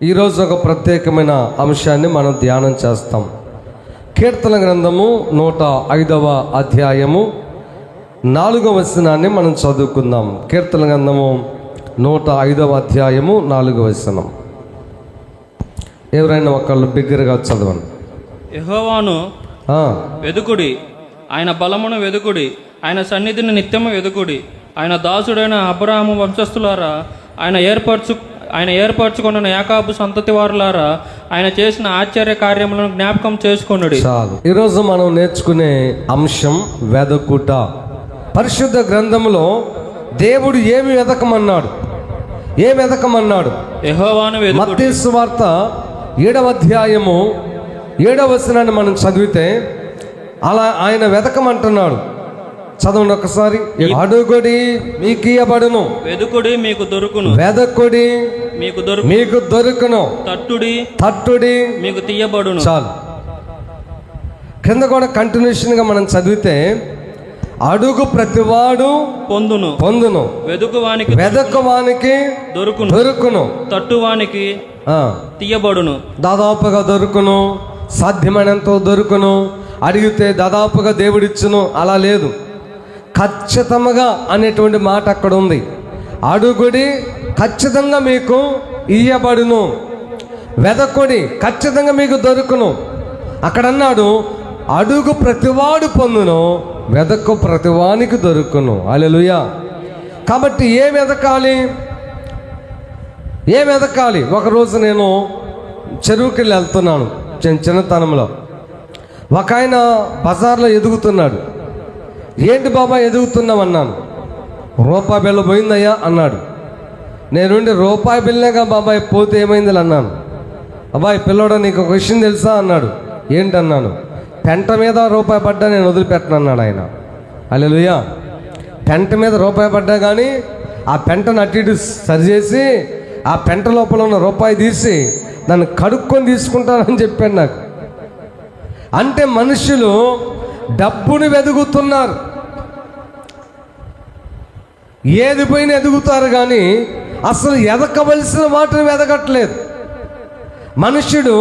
ఈరోజు ఒక ప్రత్యేకమైన అంశాన్ని మనం ధ్యానం చేస్తాం. కీర్తన గ్రంథము 105వ అధ్యాయము 4వ వచనాన్ని మనం చదువుకుందాం. కీర్తన గ్రంథము 105వ అధ్యాయము 4వ వచనం. ఎవరైనా ఒకళ్ళు బిగ్గరగా చదవండి. యెహోవాను వెదుకుడి, ఆయన బలమును వెదుకుడి, ఆయన సన్నిధిని నిత్యము వెదుకుడి. ఆయన దాసుడైన అబ్రాహాము వంశస్థులారా, ఆయన ఏర్పరచుకున్న యాకోబు సంతతి వారులారా, ఆయన చేసిన ఆశ్చర్య కార్యములను జ్ఞాపకం చేసుకొనుడి. చాలు. ఈరోజు మనం నేర్చుకునే అంశం వెదకుట. పరిశుద్ధ గ్రంథంలో దేవుడు ఏమి వెదకమన్నాడు? యెహోవాను వెదుకుడి. మత్తయి సువార్త 7వ అధ్యాయము 7వ వచనాన్ని మనం చదివితే అలా ఆయన వెదకమంటున్నాడు. చదవండి ఒకసారి. అడుగుడి మీకు ఇయ్యబడును, వెదుకుడి మీకు దొరుకును, వెదకుడి మీకు దొరుకును, తట్టుడి మీకు తీయబడును. చాలు. కింద కూడా కంటిన్యూషన్గా మనం చదివితే అడుగు ప్రతివాడు పొందును, వెదకువానికి దొరుకును, తట్టువానికి తీయబడును. దాదాపుగా దొరుకును, సాధ్యమైనంత దొరుకును, అడిగితే దాదాపుగా దేవుడిచ్చును, అలా లేదు. ఖచ్చితంగా అనేటువంటి మాట అక్కడ ఉంది. అడుగుడి ఖచ్చితంగా మీకు ఇయ్యబడును, వెదకుడి ఖచ్చితంగా మీకు దొరుకును. అక్కడ అన్నాడు అడుగు ప్రతివాడు పొందును, వెదకు ప్రతివానికి దొరుకును. హల్లెలూయా. కాబట్టి ఏం వెదకాలి? ఒకరోజు నేను చెరువుకి వెళ్తున్నాను చిన్నతనంలో. ఒక ఆయన బజార్లో ఎదుగుతున్నాడు. ఏంటి బాబా ఎదుగుతున్నావు అన్నాను. రూపాయి బిళ్ళ పోయిందయ్యా అన్నాడు. నేనుండి రూపాయి బిళ్ళగా బాబాయ్ పోతే ఏమైంది అన్నాను. అబ్బాయి పిల్లోడా నీకు ఒక విషయం తెలుసా అన్నాడు. ఏంటన్నాను. పెంట మీద రూపాయి పడ్డా నేను వదిలిపెట్టను అన్నాడు ఆయన. హల్లెలూయా. పెంట మీద రూపాయి పడ్డా కానీ ఆ పెంటను అటు ఇటు సరిచేసి ఆ పెంట లోపల ఉన్న రూపాయి తీసి దాన్ని కడుక్కొని తీసుకుంటానని చెప్పాను నాకు. అంటే మనుషులు డబ్బుని వెదుగుతున్నారు. ఏది పోయినా ఎదుగుతారు కానీ అసలు ఎదకవలసిన వాటిని వెదగట్లేదు. మనుషుడు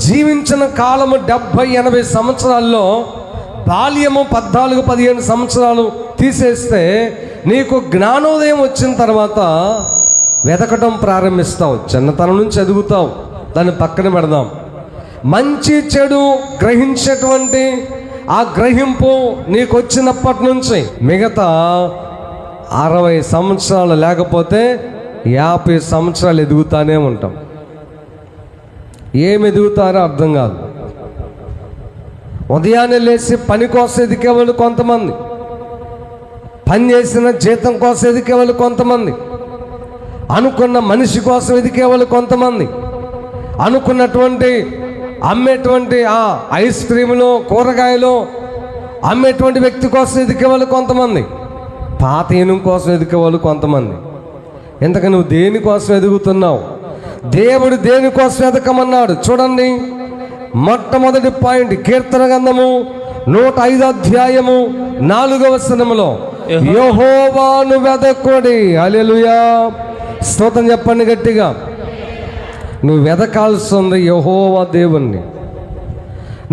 జీవించిన కాలము 70-80 సంవత్సరాల్లో బాల్యము 14-15 సంవత్సరాలు తీసేస్తే నీకు జ్ఞానోదయం వచ్చిన తర్వాత వెదకటం ప్రారంభిస్తావు. చిన్నతనం నుంచి ఎదుగుతావు, దాన్ని పక్కన పెడదాం. మంచి చెడు గ్రహించేటువంటి ఆ గ్రహింపు నీకు వచ్చినప్పటి నుంచి మిగతా 60 సంవత్సరాలు లేకపోతే 50 సంవత్సరాలు ఎదుగుతానే ఉంటాం. ఏమి ఎదుగుతారో అర్థం కాదు. ఉదయాన్నే లేచి పని కోసం ఎదికేవాళ్ళు కొంతమంది, పని చేసిన జీతం కోసం ఎదికేవాళ్ళు కొంతమంది, అనుకున్న మనిషి కోసం ఎదికేవాళ్ళు కొంతమంది, అనుకున్నటువంటి అమ్మేటువంటి ఆ ఐస్ క్రీములు కూరగాయలు అమ్మేటువంటి వ్యక్తి కోసం ఎదికేవాళ్ళు కొంతమంది, పాత ఈనం కోసం ఎదికేవాళ్ళు కొంతమంది. ఇంతకు నువ్వు దేనికోసం ఎదుగుతున్నావు? దేవుడు దేనికోసం ఎదకమన్నాడు? చూడండి, మొట్టమొదటి పాయింట్ కీర్తన గ్రంథము 105వ అధ్యాయము 4వ వచనములో యెహోవాను వెదకుడి. హల్లెలూయా. స్తోత్రం చెప్పండి గట్టిగా. నువ్వు వెదకాల్సింది యెహోవా దేవుణ్ణి,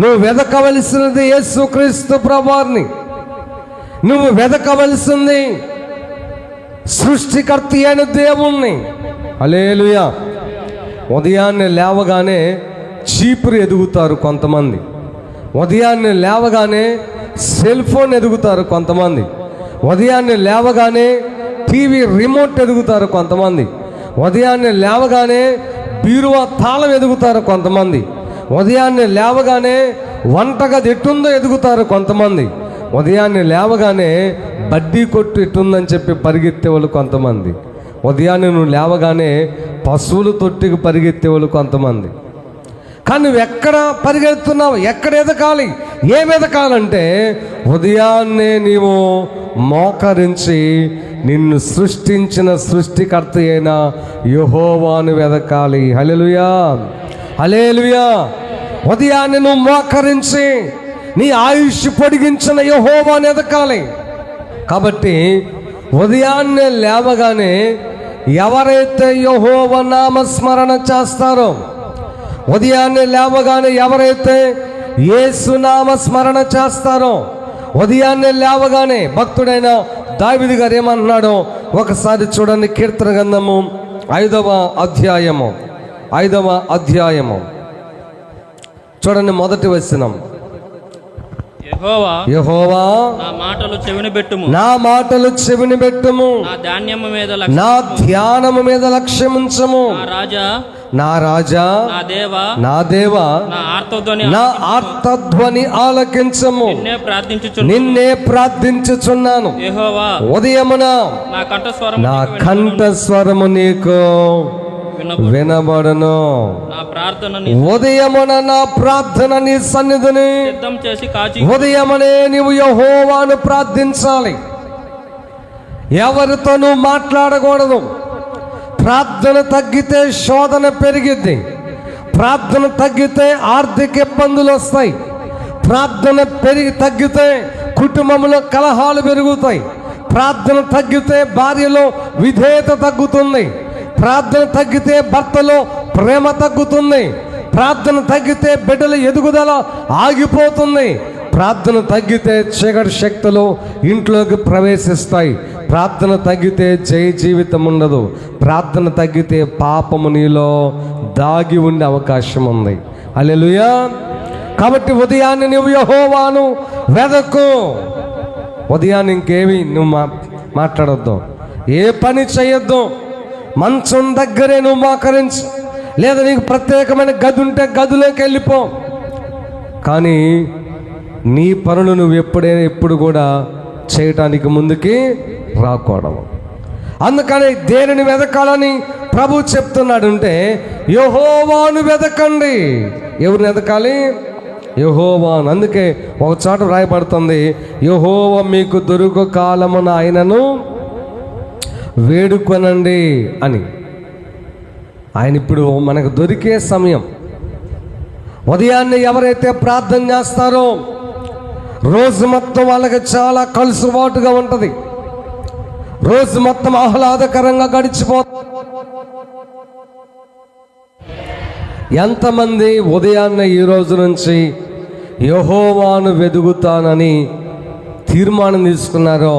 నువ్వు వెదకవలసినది యేసుక్రీస్తు ప్రభువారిని, నువ్వు వెదకవలసింది సృష్టికర్త అయిన దేవుణ్ణి. హల్లెలూయా. ఉదయాన్నే లేవగానే చీపురు ఎదుగుతారు కొంతమంది, ఉదయాన్నే లేవగానే సెల్ ఫోన్ ఎదుగుతారు కొంతమంది, ఉదయాన్నే లేవగానే టీవీ రిమోట్ ఎదుగుతారు కొంతమంది, ఉదయాన్నే లేవగానే బీరువా తాళం ఎదుగుతారు కొంతమంది, ఉదయాన్నే లేవగానే వంటగది ఎట్టుందో ఎదుగుతారు కొంతమంది, ఉదయాన్నే లేవగానే బడ్డీ కొట్టు ఎట్టుందని చెప్పి పరిగెత్తేవాళ్ళు కొంతమంది, ఉదయాన్నే నువ్వు లేవగానే పశువుల తొట్టికి పరిగెత్తేవాళ్ళు కొంతమంది. కానీ నువ్వు ఎక్కడ పరిగెడుతున్నావు? ఎక్కడ ఎదకాలి? ఏమి ఎదకాలంటే ఉదయాన్నే నీవు మోకరించి నిన్ను సృష్టించిన సృష్టికర్త అయిన యెహోవాను వెదకాలి. హల్లెలూయా, హల్లెలూయా. ఉదయాన్నే నువ్వు మోకరించి నీ ఆయుష్ పొడిగించిన యెహోవాను ఎదకాలి. కాబట్టి ఉదయాన్నే లేవగానే ఎవరైతే యెహోవా నామస్మరణ చేస్తారో, ఉదయాన్నే లేవగానే ఎవరైతే యేసు నామస్మరణ చేస్తారో, ఉదయాన్నే లేవగానే భక్తుడైన దావీదు గారు ఏమంటున్నాడో ఒకసారి చూడండి. కీర్తన గ్రంథము 5వ అధ్యాయము చూడండి, మొదటి వచనం. యెహోవా నా మాటలు చెవిని పెట్టుము, నా ధ్యానము మీద లక్ష్యముంచము. నా రాజా నా దేవా నా ఆర్తధ్వని ఆలకించము. నిన్నే ప్రార్థించుచున్నాను. ఉదయమున నా కంఠస్వరము నీకు వినబడను. ఉదయమున నా ప్రార్థన నీ సన్నిధిని ఉదయమనే నీవు యెహోవాను ప్రార్థించాలి. ఎవరితోనూ మాట్లాడకూడదు. ప్రార్థన తగ్గితే శోధన పెరిగిద్ది. ప్రార్థన తగ్గితే ఆర్థిక ఇబ్బందులు వస్తాయి. ప్రార్థన తగ్గితే కుటుంబంలో కలహాలు పెరుగుతాయి. ప్రార్థన తగ్గితే భార్యలో విధేయత తగ్గుతుంది. ప్రార్థన తగ్గితే భర్తలో ప్రేమ తగ్గుతుంది. ప్రార్థన తగ్గితే బిడ్డల ఎదుగుదల ఆగిపోతుంది. ప్రార్థన తగ్గితే చీకటి శక్తులు ఇంట్లోకి ప్రవేశిస్తాయి. ప్రార్థన తగ్గితే జయ జీవితం ఉండదు. ప్రార్థన తగ్గితే పాపము నీలో దాగి ఉండే అవకాశం ఉంది. హల్లెలూయా. కాబట్టి ఉదయాన్నే నువ్వు యెహోవాను వెదకు. ఉదయాన్ని ఇంకేమి నువ్వు మాట్లాడొద్దు, ఏ పని చేయొద్దు. మంచం దగ్గరే నువ్వు మోకరించు, లేదా నీకు ప్రత్యేకమైన గది ఉంటే గదిలోకి వెళ్ళిపో. కానీ నీ పనులు నువ్వు ఎప్పుడు కూడా చేయటానికి ముందుకి రాకూడదు. అందుకని దేనిని వెదకాలని ప్రభు చెప్తున్నాడు అంటే, యెహోవాను వెదకండి. ఎవరిని వెదకాలి? యెహోవాను. అందుకే ఒక చోట రాయబడుతుంది, యెహోవా మీకు దొరుకు కాలమున ఆయనను వేడుకొనండి అని. ఆయన ఇప్పుడు మనకు దొరికే సమయం. ఉదయాన్నే ఎవరైతే ప్రార్థన చేస్తారో రోజు మొత్తం వాళ్ళకి చాలా కలుసుబాటుగా ఉంటుంది. రోజు మొత్తం ఆహ్లాదకరంగా గడిచిపోతుంది. ఎంతమంది ఉదయాన్నే ఈ రోజు నుంచి యెహోవాను వెదుగుతానని తీర్మానం తీసుకున్నారో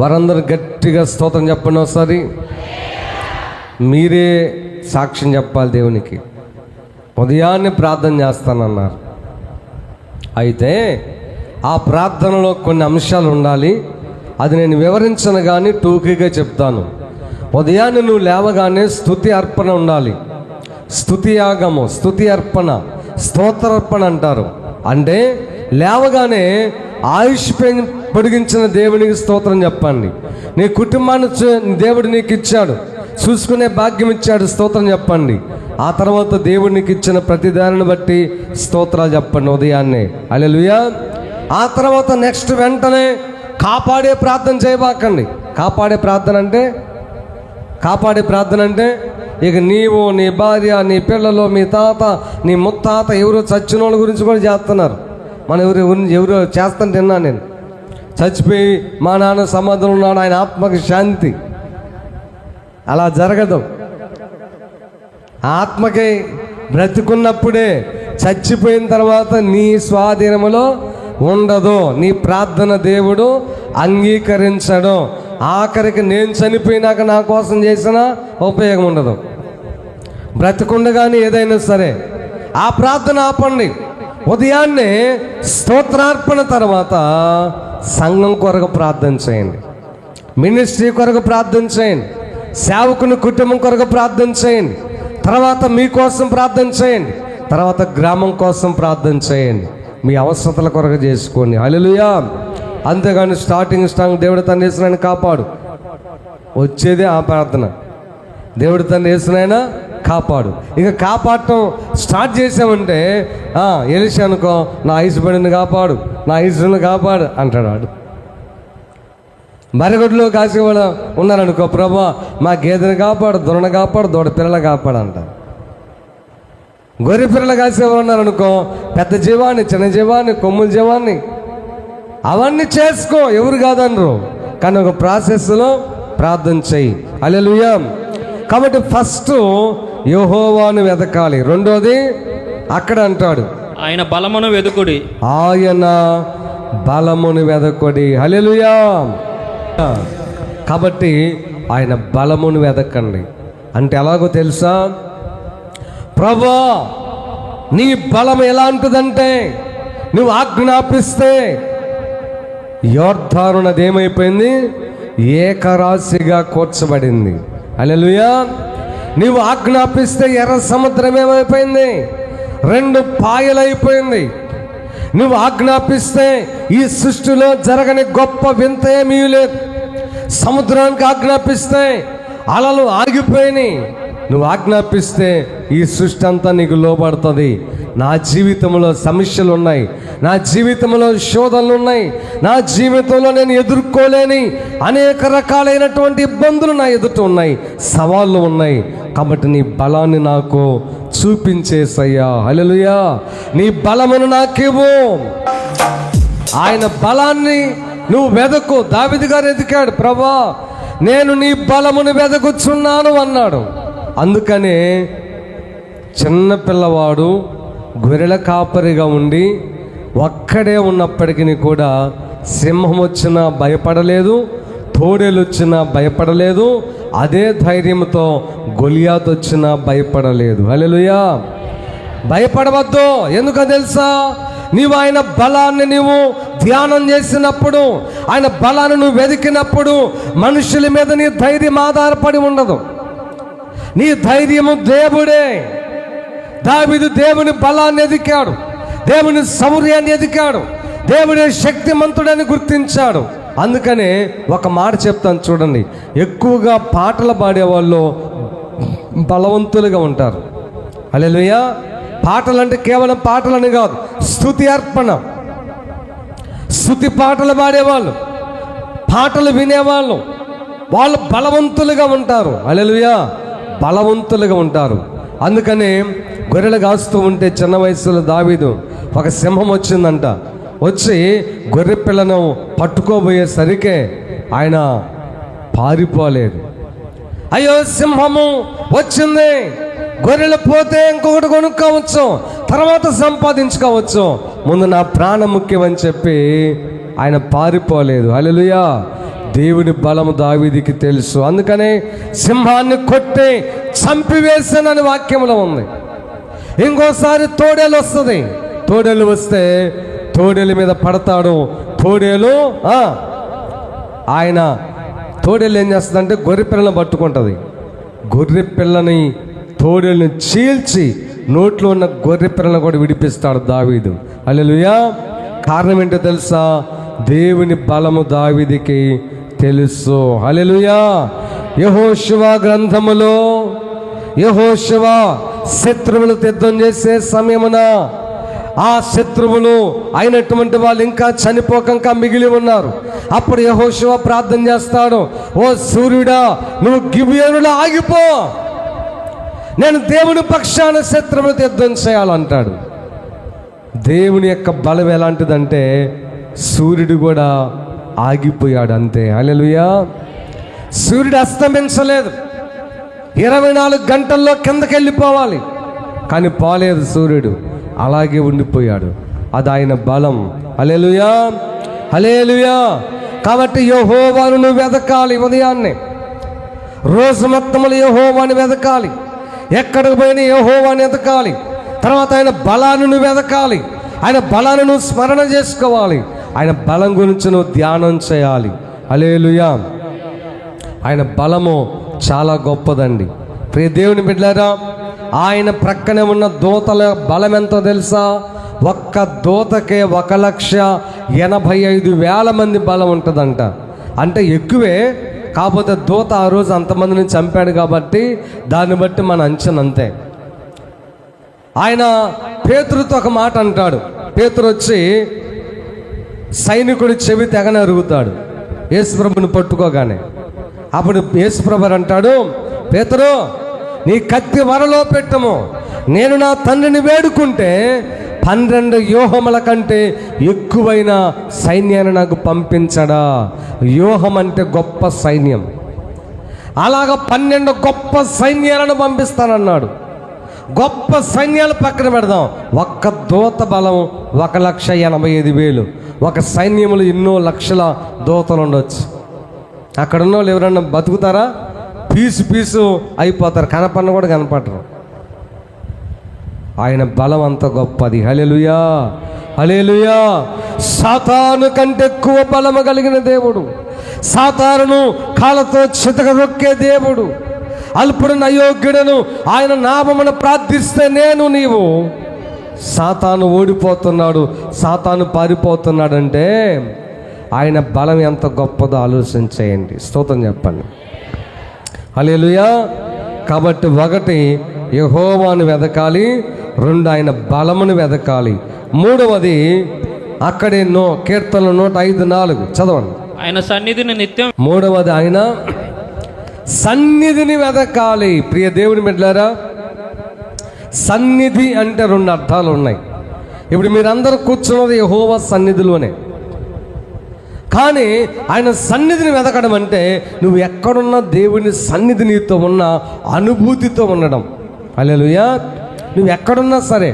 వారందరూ గట్టిగా స్తోత్రం చెప్పండి. ఒకసారి మీరే సాక్ష్యం చెప్పాలి దేవునికి. ఉదయాన్నే ప్రార్థన చేస్తానన్నారు. అయితే ఆ ప్రార్థనలో కొన్ని అంశాలు ఉండాలి. అది నేను వివరించను కానీ టూకీగా చెప్తాను. ఉదయాన్నే నువ్వు లేవగానే స్తుతి అర్పణ ఉండాలి. స్తుతి యాగము, స్తుతి అర్పణ, స్తోత్రార్పణ అంటారు. అంటే లేవగానే ఆయుష్ పొడిగించిన దేవునికి స్తోత్రం చెప్పండి. నీ కుటుంబాన్ని దేవుడు నీకు ఇచ్చాడు, చూసుకునే భాగ్యం ఇచ్చాడు, స్తోత్రం చెప్పండి. ఆ తర్వాత దేవుడు నీకు ఇచ్చిన ప్రతి దానిని బట్టి స్తోత్రాలు చెప్పండి ఉదయాన్నే. హల్లెలూయా. ఆ తర్వాత నెక్స్ట్ వెంటనే కాపాడే ప్రార్థన చేయబాకండి. కాపాడే ప్రార్థన అంటే ఇక నీవు, నీ భార్య, నీ పిల్లలు, మీ తాత, నీ ముత్తాత ఎవరు చచ్చిన వాళ్ళ గురించి కూడా చేస్తున్నారు. మన ఎవరు చేస్తాను తిన్నా నేను. చచ్చిపోయి మా నాన్న సమాధానం ఉన్నాడు, ఆయన ఆత్మకి శాంతి. అలా జరగదు. ఆత్మకి బ్రతికున్నప్పుడే, చచ్చిపోయిన తర్వాత నీ స్వాధీనములో ఉండదు. నీ ప్రార్థన దేవుడు అంగీకరించడు. ఆఖరికి నేను చనిపోయినాక నా కోసం చేసిన ఉపయోగం ఉండదు. బ్రతికుండగానే ఏదైనా సరే ఆ ప్రార్థన ఆపండి. ఉదయాన్నే స్తోత్రార్పణ తర్వాత సంఘం కొరకు ప్రార్థన చేయండి, మినిస్ట్రీ కొరకు ప్రార్థన చేయండి, సేవకుని కుటుంబం కొరకు ప్రార్థన చేయండి, తర్వాత మీకోసం ప్రార్థన చేయండి, తర్వాత గ్రామం కోసం ప్రార్థన చేయండి. మీ అవసరతల కొరకు చేసుకోండి. హల్లెలూయా. అంతేగాని స్టార్టింగ్ దేవుడు తను యేసునైనా కాపాడు, వచ్చేదే ఆ ప్రార్థన. దేవుడు తను యేసునైనా కాపాడు. ఇక కాపాడటం స్టార్ట్ చేసామంటే ఎలిషా అనుకో, నా ఐసుబడిని కాపాడు, నా ఐసుని కాపాడు అంటాడు వాడు. మరగొడ్లో కాసేవాడు ఉన్నారనుకో, ప్రభా మా గేదెని కాపాడు, దొరను కాపాడు, దూడ పిల్లలు కాపాడు అంటారు. గొర్రె పిల్లలు కాసేవాడు ఉన్నారనుకో, పెద్ద జీవాన్ని, చిన్న జీవాన్ని, కొమ్ముల జీవాన్ని అవన్నీ చేసుకో, ఎవరు కాదనరు. కానీ ఒక ప్రాసెస్లో ప్రార్థన చెయ్యి. హల్లెలూయా. కాబట్టి ఫస్ట్ యెహోవాను వెతకాలి. రెండోది అక్కడ అంటాడు ఆయన బలమును వెదుకుడి. ఆయన బలమును వెదకొడి. హల్లెలూయా. కాబట్టి ఆయన బలమును వెదకండి. అంటే ఎలాగో తెలుసా? ప్రభువా నీ బలం ఎలాంటిదంటే నువ్వు ఆజ్ఞాపిస్తే యోర్దాను నది ఏమైపోయింది? ఏకరాశిగా కూర్చబడింది. హల్లెలూయా. నీవు ఆజ్ఞాపిస్తే ఎర్ర సముద్రం ఏమైపోయింది? 2 పాయలైపోయింది. నువ్వు ఆజ్ఞాపిస్తే ఈ సృష్టిలో జరగని గొప్ప వింత ఏమీ లేదు. సముద్రానికి ఆజ్ఞాపిస్తే అలలు ఆగిపోయినాయి. నువ్వు ఆజ్ఞాపిస్తే ఈ సృష్టి అంతా నీకు లోబడుతుంది. నా జీవితంలో సమస్యలు ఉన్నాయి, నా జీవితంలో శోధనలు ఉన్నాయి, నా జీవితంలో నేను ఎదుర్కోలేని అనేక రకాలైనటువంటి ఇబ్బందులు నా ఎదుట ఉన్నాయి, సవాళ్ళు ఉన్నాయి. కాబట్టి నీ బలాన్ని నాకు చూపించేసయ్యా. హల్లెలూయా. నీ బలమును నాకివ్వు. ఆయన బలాన్ని నువ్వు వెదకు. దావీదు గారు ఎదికాడు, ప్రభా నేను నీ బలమును వెదకుచున్నాను అన్నాడు. అందుకనే చిన్న పిల్లవాడు గొర్రెల కాపరిగా ఉండి ఒక్కడే ఉన్నప్పటికీ కూడా సింహం వచ్చినా భయపడలేదు, తోడేలు వచ్చినా భయపడలేదు, అదే ధైర్యంతో గొలియాతు వచ్చినా భయపడలేదు. హల్లెలూయా. భయపడవద్దు. ఎందుకో తెలుసా? నీవు ఆయన బలాన్ని నీవు ధ్యానం చేసినప్పుడు, ఆయన బలాన్ని నువ్వు వెతికినప్పుడు మనుషుల మీద నీ ధైర్యం ఆధారపడి ఉండదు. నీ ధైర్యము దేవుడే. దావీదు దేవుని బలాన్ని ఎదికాడు, దేవుని శౌర్యాన్ని ఎదికాడు, దేవుని శక్తిమంతుడని గుర్తించాడు. అందుకనే ఒక మాట చెప్తాను చూడండి, ఎక్కువగా పాటలు పాడేవాళ్ళు బలవంతులుగా ఉంటారు. హల్లెలూయా. పాటలు అంటే కేవలం పాటలని కాదు, స్తుతి అర్పణ, స్తుతి పాటలు పాడేవాళ్ళు, పాటలు వినేవాళ్ళు, వాళ్ళు బలవంతులుగా ఉంటారు. హల్లెలూయా. బలవంతులుగా ఉంటారు. అందుకనే గొర్రెలు కాస్తూ ఉంటే చిన్న వయసులో దావీదు ఒక సింహం వచ్చిందంట. వచ్చి గొర్రె పిల్లను పట్టుకోబోయేసరికి ఆయన పారిపోలేదు. అయ్యో సింహము వచ్చింది, గొర్రెలు పోతే ఇంకొకటి కొనుక్కోవచ్చు, తర్వాత సంపాదించుకోవచ్చు, ముందు నా ప్రాణం ముఖ్యమని చెప్పి ఆయన పారిపోలేదు. హల్లెలూయా. దేవుని బలము దావీదుకి తెలుసు. అందుకనే సింహాన్ని కొట్టి చంపివేసానని వాక్యంలో ఉంది. ఇంకోసారి తోడేలు వస్తుంది. తోడేలు వస్తే తోడేలు మీద పడతాడు. తోడేలు ఆయన తోడేలు ఏం చేస్తుందంటే గొర్రె పిల్లని పట్టుకుంటుంది. గొర్రె పిల్లని తోడేలుని చీల్చి నోట్లో ఉన్న గొర్రె పిల్లని కూడా విడిపిస్తాడు దావీదు. హల్లెలూయా. కారణం ఏంటో తెలుసా? దేవుని బలము దావీదుకి తెలుసు. హల్లెలూయా. యెహోషువ గ్రంథములో యెహోషువ శత్రువులు యుద్ధం చేసే సమయమున ఆ శత్రువులు అయినటువంటి వాళ్ళు ఇంకా చనిపోక మిగిలి ఉన్నారు. అప్పుడు యెహోషువ ప్రార్థన చేస్తాడు, ఓ సూర్యుడా నువ్వు గిబియోనులో ఆగిపో, నేను దేవుని పక్షాన శత్రువులతో యుద్ధం చేయాలంటాడు. దేవుని యొక్క బలం ఎలాంటిదంటే సూర్యుడు కూడా ఆగిపోయాడు అంతే. హల్లెలూయా. సూర్యుడు అస్తమించలేదు, 24 గంటల్లో కిందకి వెళ్ళిపోవాలి, కానీ పోలేదు సూర్యుడు, అలాగే ఉండిపోయాడు. అది ఆయన బలం. హల్లెలూయా. హల్లెలూయా. కాబట్టి యెహోవాను నువ్వు వెతకాలి. ఉదయాన్నే రోజు మొత్తములు యెహోవాను వెతకాలి. ఎక్కడికి పోయినా యెహోవాను వెతకాలి. తర్వాత ఆయన బలాన్ని నువ్వు వెతకాలి, ఆయన బలాన్ని నువ్వు స్మరణ చేసుకోవాలి, ఆయన బలం గురించి నువ్వు ధ్యానం చేయాలి. హల్లెలూయా. ఆయన బలము చాలా గొప్పదండి. ప్రియ దేవుని బిడ్డలారా, ఆయన ప్రక్కనే ఉన్న దూతల బలం ఎంతో తెలుసా? ఒక్క దూతకే 1,85,000 మంది బలం ఉంటుందంట. అంటే ఎక్కువే, కాకపోతే దూత ఆ రోజు అంతమందిని చంపాడు కాబట్టి దాన్ని బట్టి మన అంచనా అంతే. ఆయన పేతురుతో ఒక మాట అంటాడు. పేతురు వచ్చి సైనికుడి చెవి తెగన అరుగుతాడు యేసుప్రభుని పట్టుకోగానే. అప్పుడు యేసుప్రభు అంటాడు, పేతురు నీ కత్తి వరలో పెట్టము, నేను నా తండ్రిని వేడుకుంటే 12 వ్యూహముల కంటే ఎక్కువైన సైన్యాన్ని నాకు పంపించడా. వ్యూహం అంటే గొప్ప సైన్యం. అలాగ 12 గొప్ప సైన్యాలను పంపిస్తానన్నాడు. గొప్ప సైన్యాలు పక్కన పెడదాం, ఒక్క దూత బలం 1,85,000. ఒక సైన్యములు ఎన్నో లక్షల దూతలు ఉండొచ్చు. అక్కడ ఉన్న వాళ్ళు ఎవరన్నా బతుకుతారా? పీసు అయిపోతారు, కనపడిన కూడా కనపడరు. ఆయన బలం అంత గొప్పది. హల్లెలూయా, హల్లెలూయా. సాతాను కంటే ఎక్కువ బలము కలిగిన దేవుడు, సాతానును కాళ్ళతో చితకదొక్కే దేవుడు. అల్పుడును అయోగ్యుడను ఆయన నామమును ప్రార్థిస్తే నీవు సాతాను ఓడిపోతున్నాడు, సాతాను పారిపోతున్నాడంటే ఆయన బలం ఎంత గొప్పదో ఆలోచించేయండి. స్తోత్రం చెప్పండి. హల్లెలూయా. కాబట్టి 1 యెహోవాను వెదకాలి, 2 ఆయన బలమును వెదకాలి, 3వది అక్కడే కీర్తనలు 105:4 చదవండి. ఆయన సన్నిధిని నిత్యం 3వది ఆయన సన్నిధిని వెదకాలి. ప్రియ దేవుని బిడ్డలారా, సన్నిధి అంటే 2 అర్థాలు ఉన్నాయి. ఇప్పుడు మీరందరూ కూర్చున్నది యెహోవా సన్నిధిలోనే, కానీ ఆయన సన్నిధిని వెదకడం అంటే నువ్వు ఎక్కడున్నా దేవుని సన్నిధి నీతో ఉన్న అనుభూతితో ఉండడం. హల్లెలూయా. నువ్వు ఎక్కడున్నా సరే,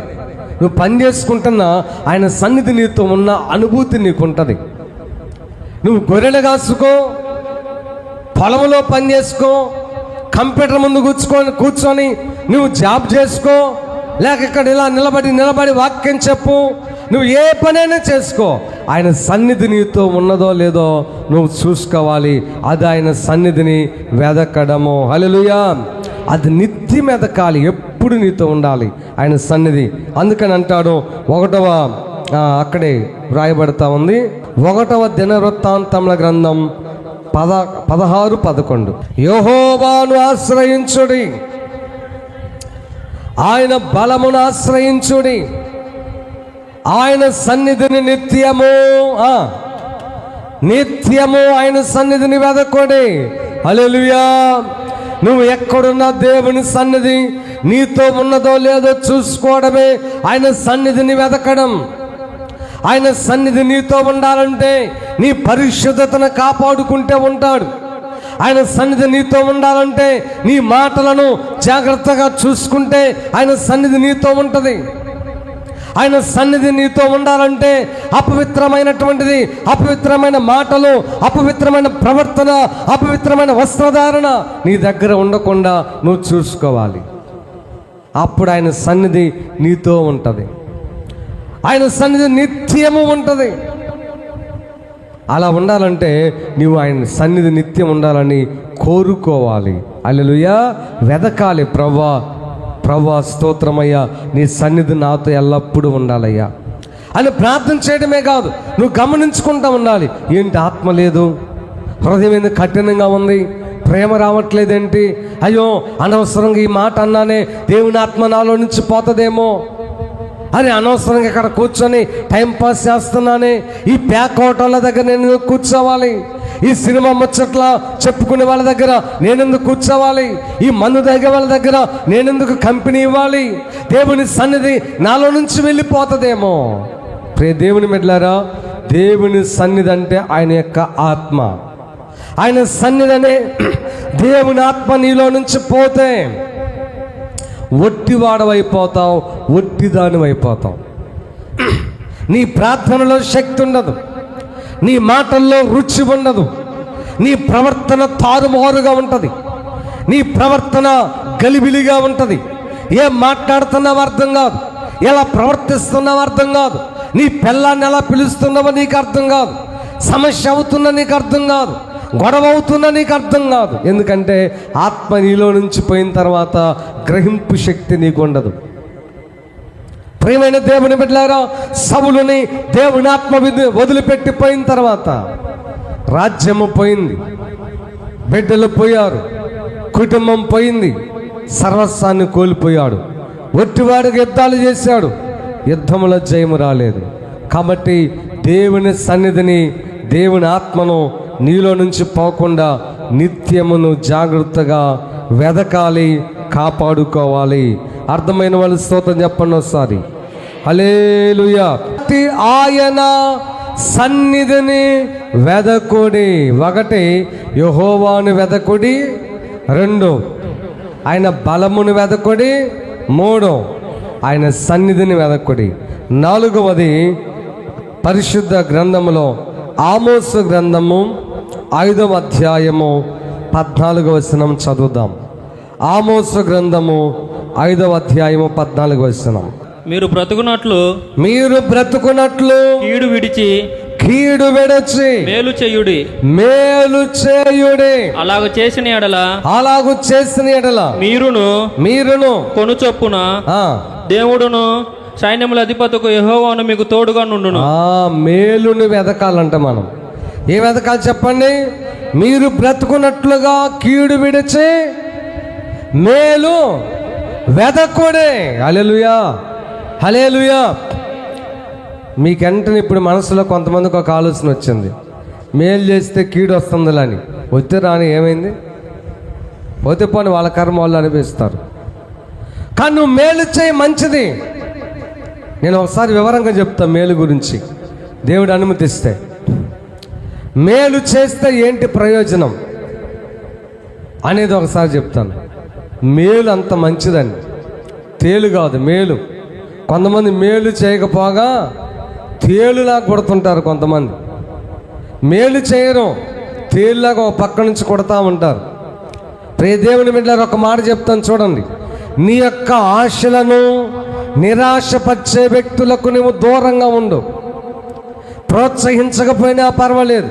నువ్వు పని చేసుకుంటున్నా ఆయన సన్నిధి నీతో ఉన్న అనుభూతి నీకు ఉంటుంది. నువ్వు గొర్రెలు కాసుకో, పొలంలో పని చేసుకో, కంప్యూటర్ ముందు కూర్చొని నువ్వు జాబ్ చేసుకో, లేక ఇక్కడ ఇలా నిలబడి వాక్యం చెప్పు, నువ్వు ఏ పనైనా చేసుకో, ఆయన సన్నిధి నీతో ఉన్నదో లేదో నువ్వు చూసుకోవాలి. అది ఆయన సన్నిధిని వెదకడము. హల్లెలూయా. అది నిత్యం వెదకాలి, ఎప్పుడు నీతో ఉండాలి ఆయన సన్నిధి. అందుకని అంటాడు 1వ అక్కడే వ్రాయబడతా ఉంది, 1వ దినవృత్తాంతముల గ్రంథం 16:11 యెహోవాను ఆశ్రయించుడి, ఆయన బలమును ఆశ్రయించుడి, ఆయన సన్నిధిని నిత్యము ఆయన సన్నిధిని వెదకొడి. హల్లెలూయా. నువ్వు ఎక్కడున్నా దేవుని సన్నిధి నీతో ఉన్నదో లేదో చూసుకోవడమే ఆయన సన్నిధిని వెదకడం. ఆయన సన్నిధి నీతో ఉండాలంటే నీ పరిశుద్ధతను కాపాడుకుంటే ఉంటాడు. ఆయన సన్నిధి నీతో ఉండాలంటే నీ మాటలను జాగ్రత్తగా చూసుకుంటే ఆయన సన్నిధి నీతో ఉంటుంది. ఆయన సన్నిధి నీతో ఉండాలంటే అపవిత్రమైనటువంటిది, అపవిత్రమైన మాటలు, అపవిత్రమైన ప్రవర్తన, అపవిత్రమైన వస్త్రధారణ నీ దగ్గర ఉండకుండా నువ్వు చూసుకోవాలి. అప్పుడు ఆయన సన్నిధి నీతో ఉంటుంది, ఆయన సన్నిధి నిత్యము ఉంటుంది. అలా ఉండాలంటే నీవు ఆయన సన్నిధి నిత్యం ఉండాలని కోరుకోవాలి. హల్లెలూయా. వెదకాలి. ప్రభువా స్తోత్రమయ్యా, నీ సన్నిధి నాతో ఎల్లప్పుడూ ఉండాలయ్యా అని ప్రార్థన చేయడమే కాదు, నువ్వు గమనించుకుంటా ఉండాలి. ఏంటి ఆత్మ లేదు, హృదయం ఎందుకు కఠినంగా ఉంది, ప్రేమ రావట్లేదేంటి, అయ్యో అనవసరంగా ఈ మాట అన్నానే, దేవుని ఆత్మ నాలో నుంచి పోతుందేమో, అరే అనవసరంగా ఇక్కడ కూర్చొని టైంపాస్ చేస్తున్నానే, ఈ ప్యాక్ హోటళ్ళ దగ్గర నేను ఎందుకు కూర్చోవాలి, ఈ సినిమా ముచ్చట్లా చెప్పుకునే వాళ్ళ దగ్గర నేనెందుకు కూర్చోవాలి, ఈ మందు దగ్గర వాళ్ళ దగ్గర నేనెందుకు కంపెనీ ఇవ్వాలి, దేవుని సన్నిధి నాలో నుంచి వెళ్ళిపోతుందేమో. ప్రియ దేవుని బిడ్డలారా, దేవుని సన్నిధి అంటే ఆయన యొక్క ఆత్మ. ఆయన సన్నిధి అనే దేవుని ఆత్మ నీలో నుంచి పోతే ఒట్టివాడవైపోతావు, ఒట్టిదానివైపోతావు. నీ ప్రార్థనలో శక్తి ఉండదు, నీ మాటల్లో రుచి ఉండదు, నీ ప్రవర్తన తారుమారుగా ఉంటుంది, నీ ప్రవర్తన గలిబిలిగా ఉంటుంది. ఏం మాట్లాడుతున్నావు అర్థం కాదు, ఎలా ప్రవర్తిస్తున్నావు అర్థం కాదు, నీ పిల్లాన్ని ఎలా పిలుస్తున్నావో నీకు అర్థం కాదు, సమస్య అవుతున్నా నీకు అర్థం కాదు, గొడవ అవుతున్నా నీకు అర్థం కాదు. ఎందుకంటే ఆత్మ నీలో నుంచి పోయిన తర్వాత గ్రహింపు శక్తి నీకు ఉండదు. ప్రియమైన దేవుని బిడ్డలారా, సౌలుని దేవుని ఆత్మ వదిలిపెట్టి పోయిన తర్వాత రాజ్యము పోయింది, బిడ్డలు పోయారు, కుటుంబం పోయింది, సర్వస్వాన్ని కోల్పోయాడు, ఒట్టివాడికి యుద్ధాలు చేశాడు, యుద్ధములో జయము రాలేదు. కాబట్టి దేవుని సన్నిధిని, దేవుని ఆత్మను నీలో నుంచి పోకుండా నిత్యమును జాగ్రత్తగా వెదకాలి, కాపాడుకోవాలి. అర్థమైన వాళ్ళు స్తోత్రం చెప్పండి ఒకసారి. హల్లెలూయా. ఆయన సన్నిధిని వెదకుడి. 1 యెహోవాను వెదకుడి, 2, ఆయన బలమును వెదకుడి. 3, ఆయన సన్నిధిని వెదకుడి. 4వది పరిశుద్ధ గ్రంథములో ఆమోసు గ్రంథము 5వ అధ్యాయము 14వ వచనం చదువుదాం. ఆమోసు గ్రంథము 5వ అధ్యాయము 14వ వచనం. మీరు బ్రతుకున్నట్లు కీడు విడిచి మేలు చేయుడి. అలాగు చేసిన ఎడల మీరును కొను చొప్పున దేవుడును సైన్యముల అధిపతికు యెహోవాను మీకు తోడుగా నుండును. మేలును వెదకాలంట. మనం ఏం వెదకాలి చెప్పండి? మీరు బ్రతుకున్నట్లుగా కీడు విడిచి మేలు వెదకుడే. హల్లెలూయా, హల్లెలూయా. మీకెంటనే ఇప్పుడు మనసులో కొంతమందికి ఒక ఆలోచన వచ్చింది, మేలు చేస్తే కీడు వస్తుందని. వస్తే రాని ఏమైంది? పోతే పోని వాళ్ళ కర్మ వాళ్ళు అనిపిస్తారు. కానీ నువ్వు మేలు చేయి, మంచిది. నేను ఒకసారి వివరంగా చెప్తా మేలు గురించి, దేవుడు అనుమతిస్తే. మేలు చేస్తే ఏంటి ప్రయోజనం అనేది ఒకసారి చెప్తాను. మేలు అంత మంచిదని, తేలు కాదు మేలు. కొంతమంది మేలు చేయకపోగా తేలులా కొడుతుంటారు. కొంతమంది మేలు చేయరు, తేలులాగా ఒక పక్క నుంచి కొడతా ఉంటారు. ప్రియ దేవుని బిడ్డలారా, ఒక మాట చెప్తాను చూడండి. నీ యొక్క ఆశలను నిరాశపరిచే వ్యక్తులకు నువ్వు దూరంగా ఉండు. ప్రోత్సహించకపోయినా పర్వాలేదు,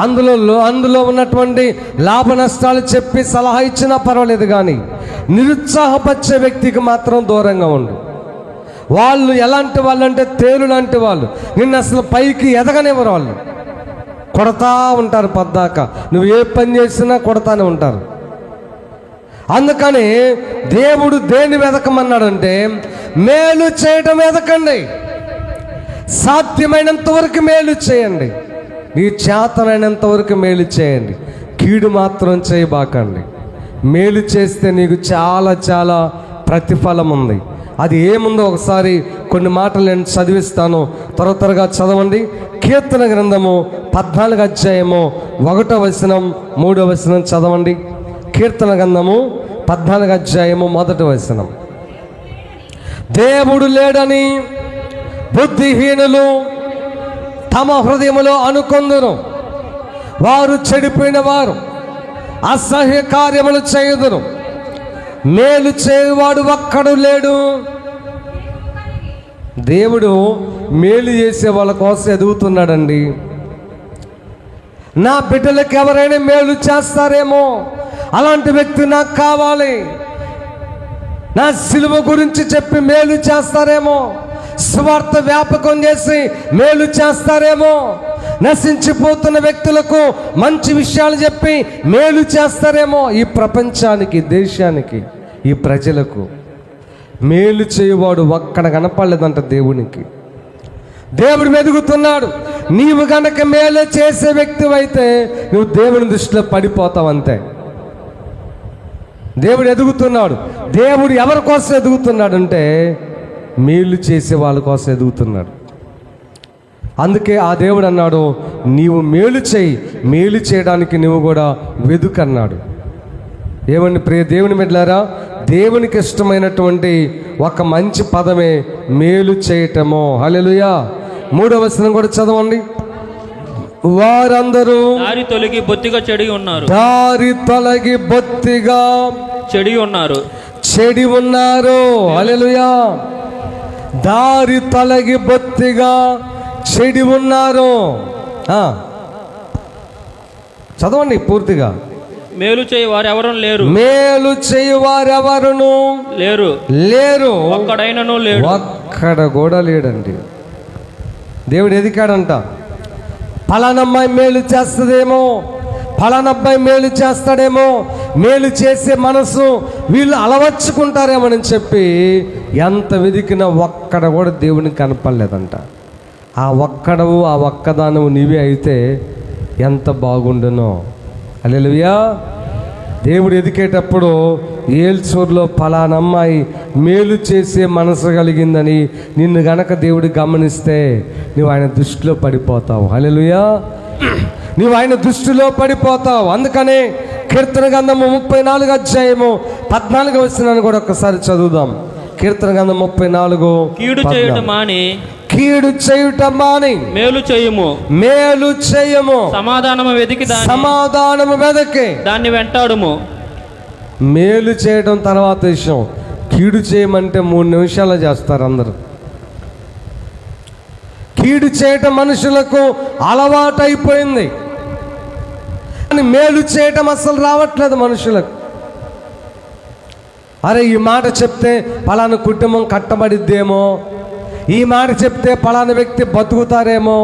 అందులో ఉన్నటువంటి లాభ నష్టాలు చెప్పి సలహా ఇచ్చినా పర్వాలేదు, కానీ నిరుత్సాహపరిచే వ్యక్తికి మాత్రం దూరంగా ఉండు. వాళ్ళు ఎలాంటి వాళ్ళు అంటే తేలు లాంటి వాళ్ళు. నిన్ను అసలు పైకి ఎదగనివ్వరు. వాళ్ళు కొడతా ఉంటారు పద్దాక. నువ్వు ఏ పని చేసినా కొడతానే ఉంటారు. అందుకని దేవుడు దేన్ని వెదకమన్నాడంటే మేలు చేయటం వెదకండి. సాధ్యమైనంత వరకు మేలు చేయండి. నీ చేతనైనంత వరకు మేలు చేయండి. కీడు మాత్రం చేయబాకండి. మేలు చేస్తే నీకు చాలా చాలా ప్రతిఫలం ఉంది. అది ఏముందో ఒకసారి కొన్ని మాటలు నేను చదివిస్తాను, త్వరగా చదవండి. కీర్తన గ్రంథము 14వ అధ్యాయము 1వ వచనం 3వ వచనం చదవండి. కీర్తన గ్రంథము 14వ అధ్యాయము 1వ వచనం. దేవుడు లేడని బుద్ధిహీనులు తమ హృదయములో అనుకొందురు. వారు చెడిపోయిన వారు అసహ్య కార్యములు చేయుదురు. మేలు చేయువాడు ఒక్కడు లేడు. దేవుడు మేలు చేసే వాళ్ళ కోసం ఎదుగుతున్నాడండి. నా బిడ్డలకు ఎవరైనా మేలు చేస్తారేమో, అలాంటి వ్యక్తి నాకు కావాలి. నా సిలువ గురించి చెప్పి మేలు చేస్తారేమో, స్వార్థ వ్యాపకం చేసి మేలు చేస్తారేమో, నశించిపోతున్న వ్యక్తులకు మంచి విషయాలు చెప్పి మేలు చేస్తారేమో. ఈ ప్రపంచానికి, దేశానికి, ఈ ప్రజలకు మేలు చేయవాడు ఒక్కడ కనపడలేదంట దేవునికి. దేవుడు వెదుగుతున్నాడు. నీవు గనక మేలు చేసే వ్యక్తి అయితే నువ్వు దేవుని దృష్టిలో పడిపోతావు అంతే. దేవుడు ఎదుగుతున్నాడు. దేవుడు ఎవరి కోసం ఎదుగుతున్నాడంటే మేలు చేసే వాళ్ళ కోసం ఎదుగుతున్నాడు. అందుకే ఆ దేవుడు అన్నాడు, నీవు మేలు చేయి, మేలు చేయడానికి నువ్వు కూడా వెదుకన్నాడు. ఏమండి ప్రియ దేవుని బిడ్డలారా, దేవునికి ఇష్టమైనటువంటి ఒక మంచి పదమే మేలు చేయటము. హల్లెలూయా. 3వ వచనం కూడా చదవండి. వారందరూ దారి తొలగి బొత్తిగా చెడి ఉన్నారు. హల్లెలూయా. దారి తొలగి బొత్తిగా చెడి ఉన్నారు. చదవండి పూర్తిగా. మేలు చేయి వారెవరు లేరు. ఒక్కడైనను లేడు. ఒక్కడ కూడా లేడండి. దేవుడు ఎదికాడంట. ఫలానమ్మాయి మేలు చేస్తుందేమో, ఫలానబ్బాయి మేలు చేస్తాడేమో, మేలు చేసే మనసు వీళ్ళు అలవర్చుకుంటారేమోనని చెప్పి ఎంత వెదికినా ఒక్కడ కూడా దేవునికి కనపడలేదంట. ఆ ఒక్కడవు, ఆ ఒక్కదానవు నీవే అయితే ఎంత బాగుండునో. హల్లెలూయా. దేవుడు ఎదికేటప్పుడు ఏల్చూరులో ఫలానమ్మాయి మేలు చేసే మనసు కలిగిందని నిన్ను గనక దేవుడు గమనిస్తే నువ్వు ఆయన దృష్టిలో పడిపోతావు. హల్లెలూయా. నీవు ఆయన దృష్టిలో పడిపోతావు. అందుకనే కీర్తన గ్రంథము 34 అధ్యాయము 14 వచనాన్ని కూడా ఒక్కసారి చదువుదాం. కీర్తన గ్రంథం 34 కీడు చేయుట మాని కీడు చేయుట మాని మేలు చేయుము, మేలు చేయము, సమాధానము వెతికి సమాధానము వెదకి దాన్ని వెంటాడుము. మేలు చేయడం తర్వాత విషయం. కీడు చేయమంటే 3 నిమిషాలు చేస్తారు అందరూ. కీడు చేయటం మనుషులకు అలవాటైపోయింది, కానీ మేలు చేయటం అసలు రావట్లేదు మనుషులకు. అరే ఈ మాట చెప్తే పలానా కుటుంబం కట్టబడిద్దేమో, ఈ మాట చెప్తే పలానా వ్యక్తి బతుకుతారేమో,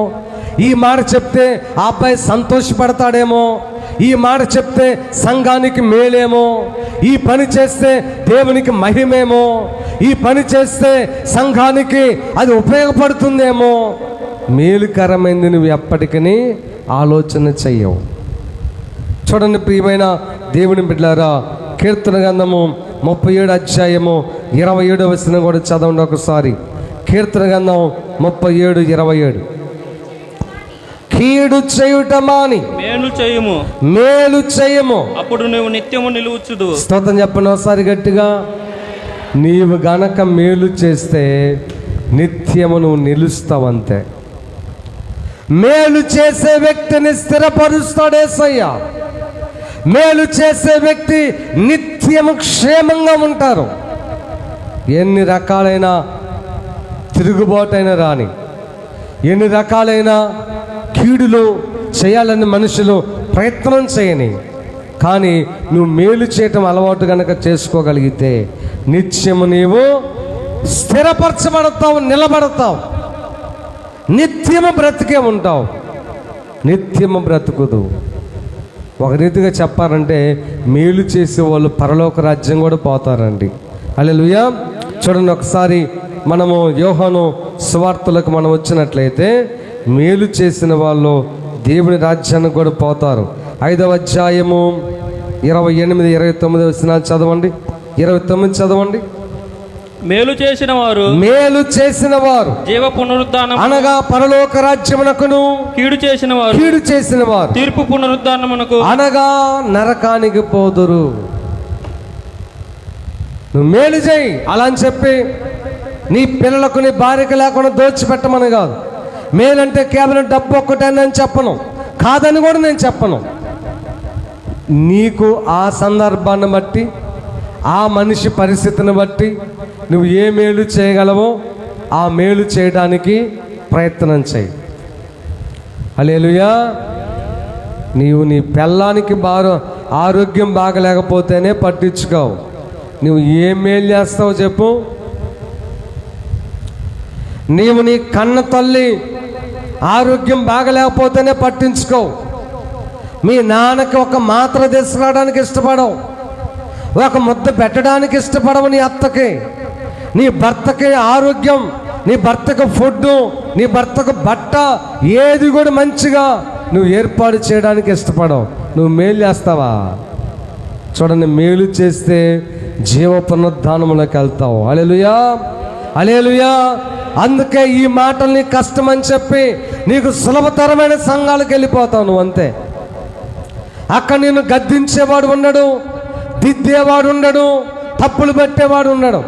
ఈ మాట చెప్తే ఆ అబ్బాయి సంతోషపడతాడేమో, ఈ మాట చెప్తే సంఘానికి మేలేమో, ఈ పని చేస్తే దేవునికి మహిమేమో, ఈ పని చేస్తే సంఘానికి అది ఉపయోగపడుతుందేమో. మేలుకరమైంది నువ్వు ఎప్పటికీ ఆలోచన చెయ్యవు. చూడండి ప్రియమైన దేవుని బిడ్డలారా, కీర్తన గ్రంథము 37 అధ్యాయము 27 వచనం కూడా చదవండి ఒకసారి. కీర్తన గ్రంథం 37:27. కీడు చేయుట మాని మేలు చేయుము, మేలు చేయము, అప్పుడు నువ్వు నిత్యము నిలువుచుదు. స్తోత్రం చెప్పండి ఒకసారి గట్టిగా. నీవు గనక మేలు చేస్తే నిత్యము నువ్వు నిలుస్తావంతే. మేలు చేసే వ్యక్తిని స్థిరపరుస్తాడు యేసయ్య. మేలు చేసే వ్యక్తి నిత్యము క్షేమంగా ఉంటారు. ఎన్ని రకాలైన తిరుగుబాటైనా రాని, ఎన్ని రకాలైన కీడులు చేయాలని మనుషులు ప్రయత్నం చేయని, కానీ నువ్వు మేలు చేయటం అలవాటు కనుక చేసుకోగలిగితే నిత్యము నీవు స్థిరపరచబడతావు, నిలబడతావు, నిత్యము బ్రతికే ఉంటావు. నిత్యము బ్రతుకుదు. ఒక రీతిగా చెప్పారంటే మేలు చేసే వాళ్ళు పరలోక రాజ్యం కూడా పోతారండి. హల్లెలూయా. చూడండి ఒకసారి మనము యోహాను సువార్తలకు మనం వచ్చినట్లయితే మేలు చేసిన వాళ్ళు దేవుని రాజ్యానికి కూడా పోతారు. 5వ అధ్యాయము 28, 29 వచనాలు చదవండి. 29 చదవండి. మేలు చేసిన వారు జీవ పునరుద్ధానం అనగా పరలోక రాజ్యమునకును, కీడు చేసిన వారు తీర్పు పునరుద్ధానమునకు అనగా నరకానికి పోదురు. నువ్వు మేలు చేయి అలా అని చెప్పి నీ పిల్లలకు నీ భార్యకు లేకుండా దోచిపెట్టమని కాదు. మేలంటే కేవలం డబ్బు ఒక్కటే నేను చెప్పను, కాదని కూడా నేను చెప్పను. నీకు ఆ సందర్భాన్ని బట్టి, ఆ మనిషి పరిస్థితిని బట్టి నువ్వు ఏ మేలు చేయగలవో ఆ మేలు చేయడానికి ప్రయత్నం చేయి. హల్లెలూయా. నీవు నీ పిల్లానికి ఆరోగ్యం బాగలేకపోతేనే పట్టించుకోవు. నువ్వు ఏ మేలు చేస్తావో చెప్పు. నీవు నీ కన్న తల్లి ఆరోగ్యం బాగలేకపోతేనే పట్టించుకోవు. మీ నాన్నకి ఒక మాత్ర తీసుకురావడానికి ఇష్టపడవు, ఒక ముద్ద పెట్టడానికి ఇష్టపడవు. నీ అత్తకి, నీ భర్తకి ఆరోగ్యం, నీ భర్తకు ఫుడ్, నీ భర్తకు బట్ట ఏది కూడా మంచిగా నువ్వు ఏర్పాటు చేయడానికి ఇష్టపడవు. నువ్వు మేలు చేస్తావా? చూడండి, మేలు చేస్తే జీవ పునరుద్ధానములోకి వెళ్తావు. హల్లెలూయా, హల్లెలూయా. అందుకే ఈ మాటల్ని కష్టమని చెప్పి నీకు సులభతరమైన సంఘాలకు వెళ్ళిపోతావు నువ్వు అంతే. అక్కడ నిన్ను గద్దించేవాడు ఉండడు, దిద్దేవాడు ఉండడు, తప్పులు పెట్టేవాడు ఉండడు.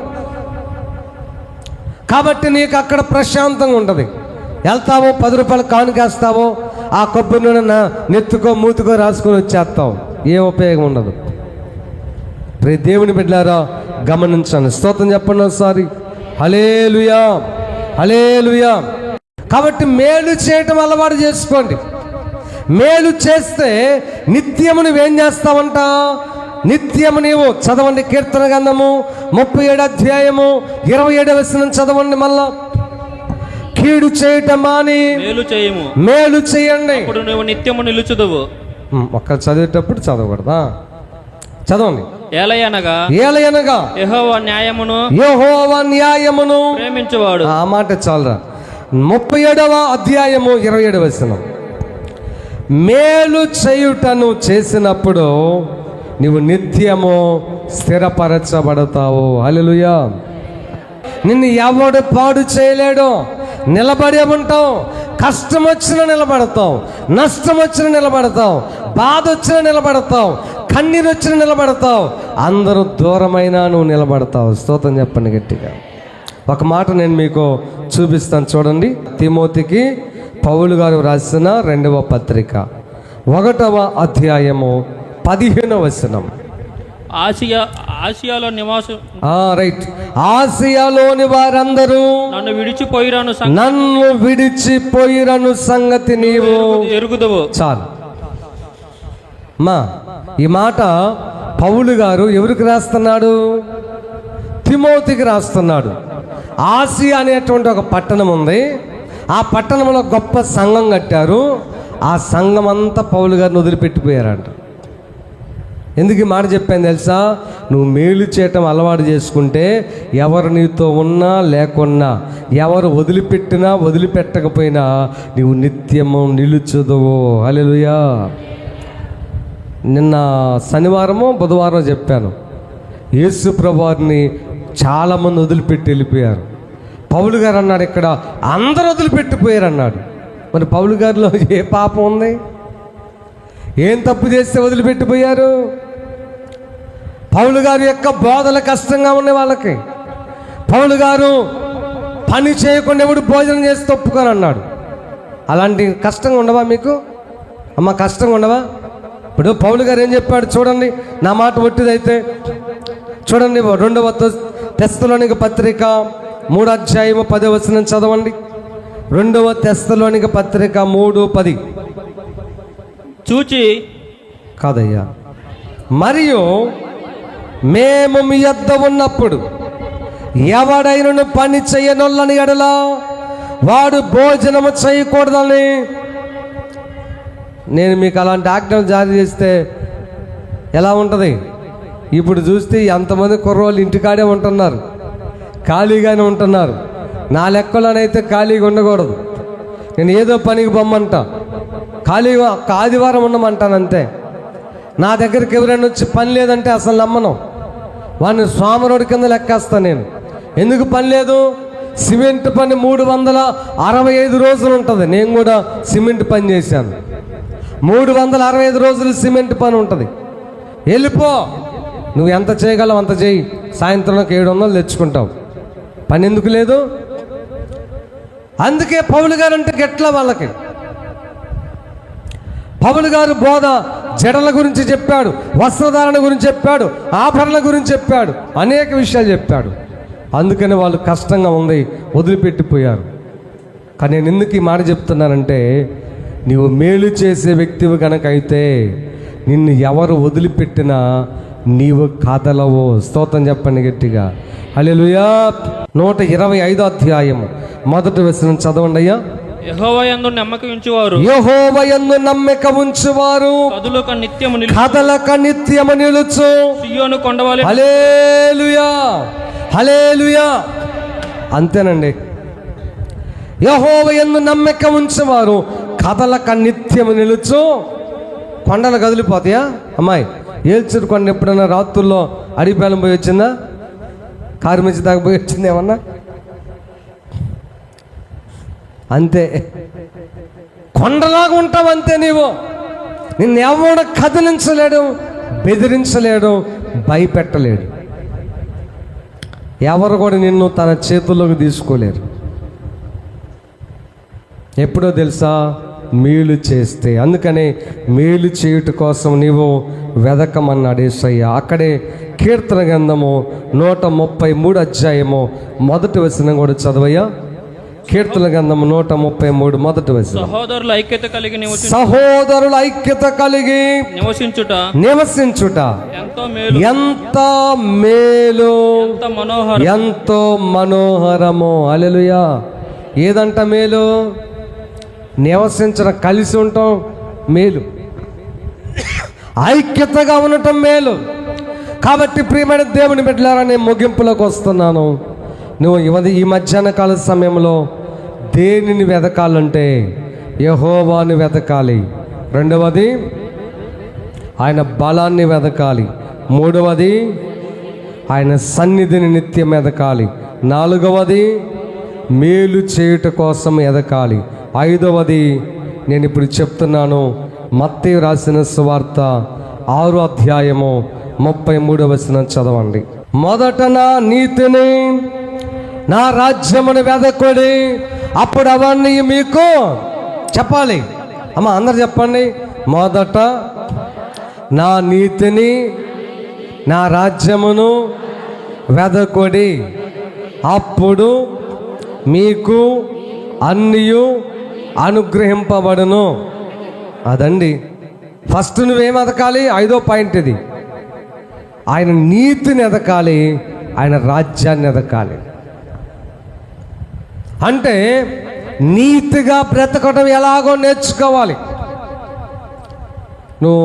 కాబట్టి నీకు అక్కడ ప్రశాంతంగా ఉంటుంది. వెళ్తావో 10 రూపాయలు కానుకేస్తావో, ఆ కొబ్బరి నూనె నెత్తుకో మూతుకో రాసుకొని వచ్చేస్తావు. ఏం ఉపయోగం ఉండదు. రే దేవుని బిడ్డలారా గమనించండి. స్తోత్రం చెప్పండి ఒకసారి. హల్లెలూయా, హల్లెలూయా. కాబట్టి మేలు చేయటం అలవాటు చేసుకోండి. మేలు చేస్తే నిత్యము నువ్వేం చేస్తావంట? నిత్యము నీవు చదవండి. కీర్తన గ్రంథము 37 అధ్యాయము 27 వచనం చదవండి. మళ్ళా కీడు చేయటం మాని మేలు చేయండి, అప్పుడు నువ్వు నిత్యము నిలుచుదువు. ఒక్క చదివేటప్పుడు చదవకూడదా? చదవండి. ఏలయనగా యెహోవా న్యాయమును ప్రేమించువాడు. ఆ మాట చాలరా. 37వ అధ్యాయము 27 వచనం. మేలు చేయుటను చేసినప్పుడు నీవు నిత్యము స్థిరపరచబడతావు. హల్లెలూయా. నిన్ను ఎవడు పాడు చేయలేడు. నిలబడే ఉంటావు. కష్టం వచ్చినా నిలబడతావు, నష్టం వచ్చిన నిలబడతావు, బాధ వచ్చిన నిలబడతావు, కన్నీరు వచ్చిన నిలబడతావు, అందరూ దూరమైనా నువ్వు నిలబడతావు. స్తోత్రం చెప్పండి గట్టిగా. ఒక మాట నేను మీకు చూపిస్తాను చూడండి. తిమోతికి పౌలు గారు రాసిన 2వ పత్రిక 1వ అధ్యాయము 15వ వచనం. ఆసియాలో నివాసం రైట్. ఆసియాలోని వారందరూ నన్ను విడిచిపోయిరను సంగతి నీవు ఎరుగుదువు. చాలు మా ఈ మాట పౌలు గారు ఎవరికి రాస్తున్నాడు? తిమోతికి రాస్తున్నాడు. ఆసియా అనేటువంటి ఒక పట్టణం ఉంది. ఆ పట్టణంలో గొప్ప సంఘం కట్టారు. ఆ సంఘం అంతా పౌలు గారిని వదిలిపెట్టిపోయారంట. ఎందుకు ఈ మాట చెప్పాను తెలుసా? నువ్వు మేలు చేయటం అలవాటు చేసుకుంటే ఎవరు నీతో ఉన్నా లేకున్నా, ఎవరు వదిలిపెట్టినా వదిలిపెట్టకపోయినా నీవు నిత్యము నిలుచుదువు. హల్లెలూయా. నిన్న శనివారమో బుధవారం చెప్పాను, యేసు ప్రభువారిని చాలామంది వదిలిపెట్టి వెళ్ళిపోయారు. పౌలు గారు అన్నాడు ఇక్కడ అందరూ వదిలిపెట్టిపోయారు అన్నాడు. మరి పౌలు గారిలో ఏ పాపం ఉంది? ఏం తప్పు చేస్తే వదిలిపెట్టిపోయారు? పౌలు గారి యొక్క బోధలు కష్టంగా ఉన్నాయి వాళ్ళకి. పౌలు గారు పని చేయకుండా ఎవడు భోజనం చేసి తప్పుకొని అన్నాడు. అలాంటి కష్టంగా ఉండవా మీకు? అమ్మ కష్టంగా ఉండవా? ఇప్పుడు పౌలు గారు ఏం చెప్పాడు చూడండి. నా మాట ఒట్టిదైతే చూడండి. 2వ తెస్సలోనిక పత్రిక 3వ అధ్యాయము 10వ వచనం చదవండి. 2వ తెస్సలోనిక పత్రిక 3:10. చూచి కాదయ్యా. మరియు మేము మీ యొద్ద ఉన్నప్పుడు ఎవడైనను పని చేయనొల్లని ఎడల వాడు భోజనము చేయకూడదని నేను మీకు అలాంటి ఆజ్ఞలు జారీ చేస్తే ఎలా ఉంటుంది? ఇప్పుడు చూస్తే ఎంతమంది కుర్రోళ్ళు ఇంటికాడే ఉంటున్నారు, ఖాళీగానే ఉంటున్నారు. నా లెక్కలోనైతే ఖాళీగా ఉండకూడదు. నేను ఏదో పనికి బొమ్మంటా, ఖాళీగా ఆదివారం ఉండమంటాను అంతే. నా దగ్గరికి ఎవరైనా వచ్చి పని లేదంటే అసలు నమ్మను. వాడిని స్వామరుడి కింద లెక్కేస్తాను నేను. ఎందుకు పని లేదు? సిమెంట్ పని 365 రోజులు ఉంటుంది. నేను కూడా సిమెంట్ పని చేశాను. 365 రోజులు సిమెంట్ పని ఉంటుంది. వెళ్ళిపో, నువ్వు ఎంత చేయగలవు అంత చేయి. సాయంత్రంలోకి 700 తెచ్చుకుంటావు. పని ఎందుకు లేదు? అందుకే పౌలు గారు అంటే గట్ల వాళ్ళకి. పౌలు గారు బోధ జడల గురించి చెప్పాడు, వస్త్రధారణ గురించి చెప్పాడు, ఆభరణల గురించి చెప్పాడు, అనేక విషయాలు చెప్పాడు. అందుకని వాళ్ళు కష్టంగా ఉంది, వదిలిపెట్టిపోయారు. కానీ నేను ఎందుకు ఈ మాట చెప్తున్నానంటే, నీవు మేలు చేసే వ్యక్తివి కనుక అయితే నిన్ను ఎవరు వదిలిపెట్టినా నీవు కదలవు. స్తోత్రం చెప్పండి గట్టిగా. హల్లెలూయా. 125వ అధ్యాయము 1వ వచనం చదవండి అయ్యా. యెహోవా యందు నమ్మకం ఉంచువారు కదలక నిత్యము నిలుచు సియోను కొండవలె. హల్లెలూయా, హల్లెలూయా. అంతేనండి. యెహోవా యందు నమ్మకం ఉంచువారు కదలక నిత్యము నిలుచు. కొండలు కదిలిపోతాయా? అమ్మాయి ఏల్చూరు కొండ ఎప్పుడైనా రాత్రుల్లో అడిపేలం పోయి వచ్చిందా? కారు మించి దాకా పోయి వచ్చింది ఏమన్నా? అంతే, కొండలాగా ఉంటావు అంతే. నీవు నిన్ను ఎవడు కదిలించలేడు, బెదిరించలేడు, భయపెట్టలేడు. ఎవరు కూడా నిన్ను తన చేతుల్లోకి తీసుకోలేరు. ఎప్పుడో తెలుసా? మేలు చేస్తే. అందుకనే మేలు చేయుట కోసం నీవు వెదకమన్నాడు యేసయ్య. అక్కడే కీర్తన గ్రంథము 133 అధ్యాయము 1వ వచనం కూడా చదవయ్యా. కీర్తన గ్రంథము 133 1వ వచనం. సహోదరుల ఐక్యత కలిగి నివసించుట ఎంత మేలు, ఎంతో మనోహరము. హల్లెలూయా. ఏదంట మేలు? నివసించడం, కలిసి ఉండటం మేలు, ఐక్యతగా ఉండటం మేలు. కాబట్టి ప్రియమైన దేవుని బిడ్డలారా, నేను ముగింపులోకి వస్తున్నాను. నువ్వు ఈ మధ్యాహ్న కాల సమయంలో దేనిని వెతకాలంటే యెహోవాని వెతకాలి. 2వది ఆయన బలాన్ని వెతకాలి. 3వది ఆయన సన్నిధిని నిత్యం ఎదకాలి. 4వది మేలు చేయుట కోసం ఎదకాలి. 5వది నేను ఇప్పుడు చెప్తున్నాను. మత్తయి రాసిన సువార్త 6వ అధ్యాయము 33వ వచనం చదవండి. మొదట నా నీతిని, నా రాజ్యమును వెదకుడి, అప్పుడు అవన్నీ మీకు చెప్పాలి. అమ్మ అందరు చెప్పండి. మొదట నా నీతిని, నా రాజ్యమును వెదకుడి, అప్పుడు మీకు అన్నియు అనుగ్రహింపబడును. అదండి ఫస్ట్ నువ్వేం ఎదకాలి? 5వ పాయింట్ ఇది. ఆయన నీతిని ఎదకాలి, ఆయన రాజ్యాన్ని ఎదకాలి. అంటే నీతిగా బ్రతకడం ఎలాగో నేర్చుకోవాలి. నువ్వు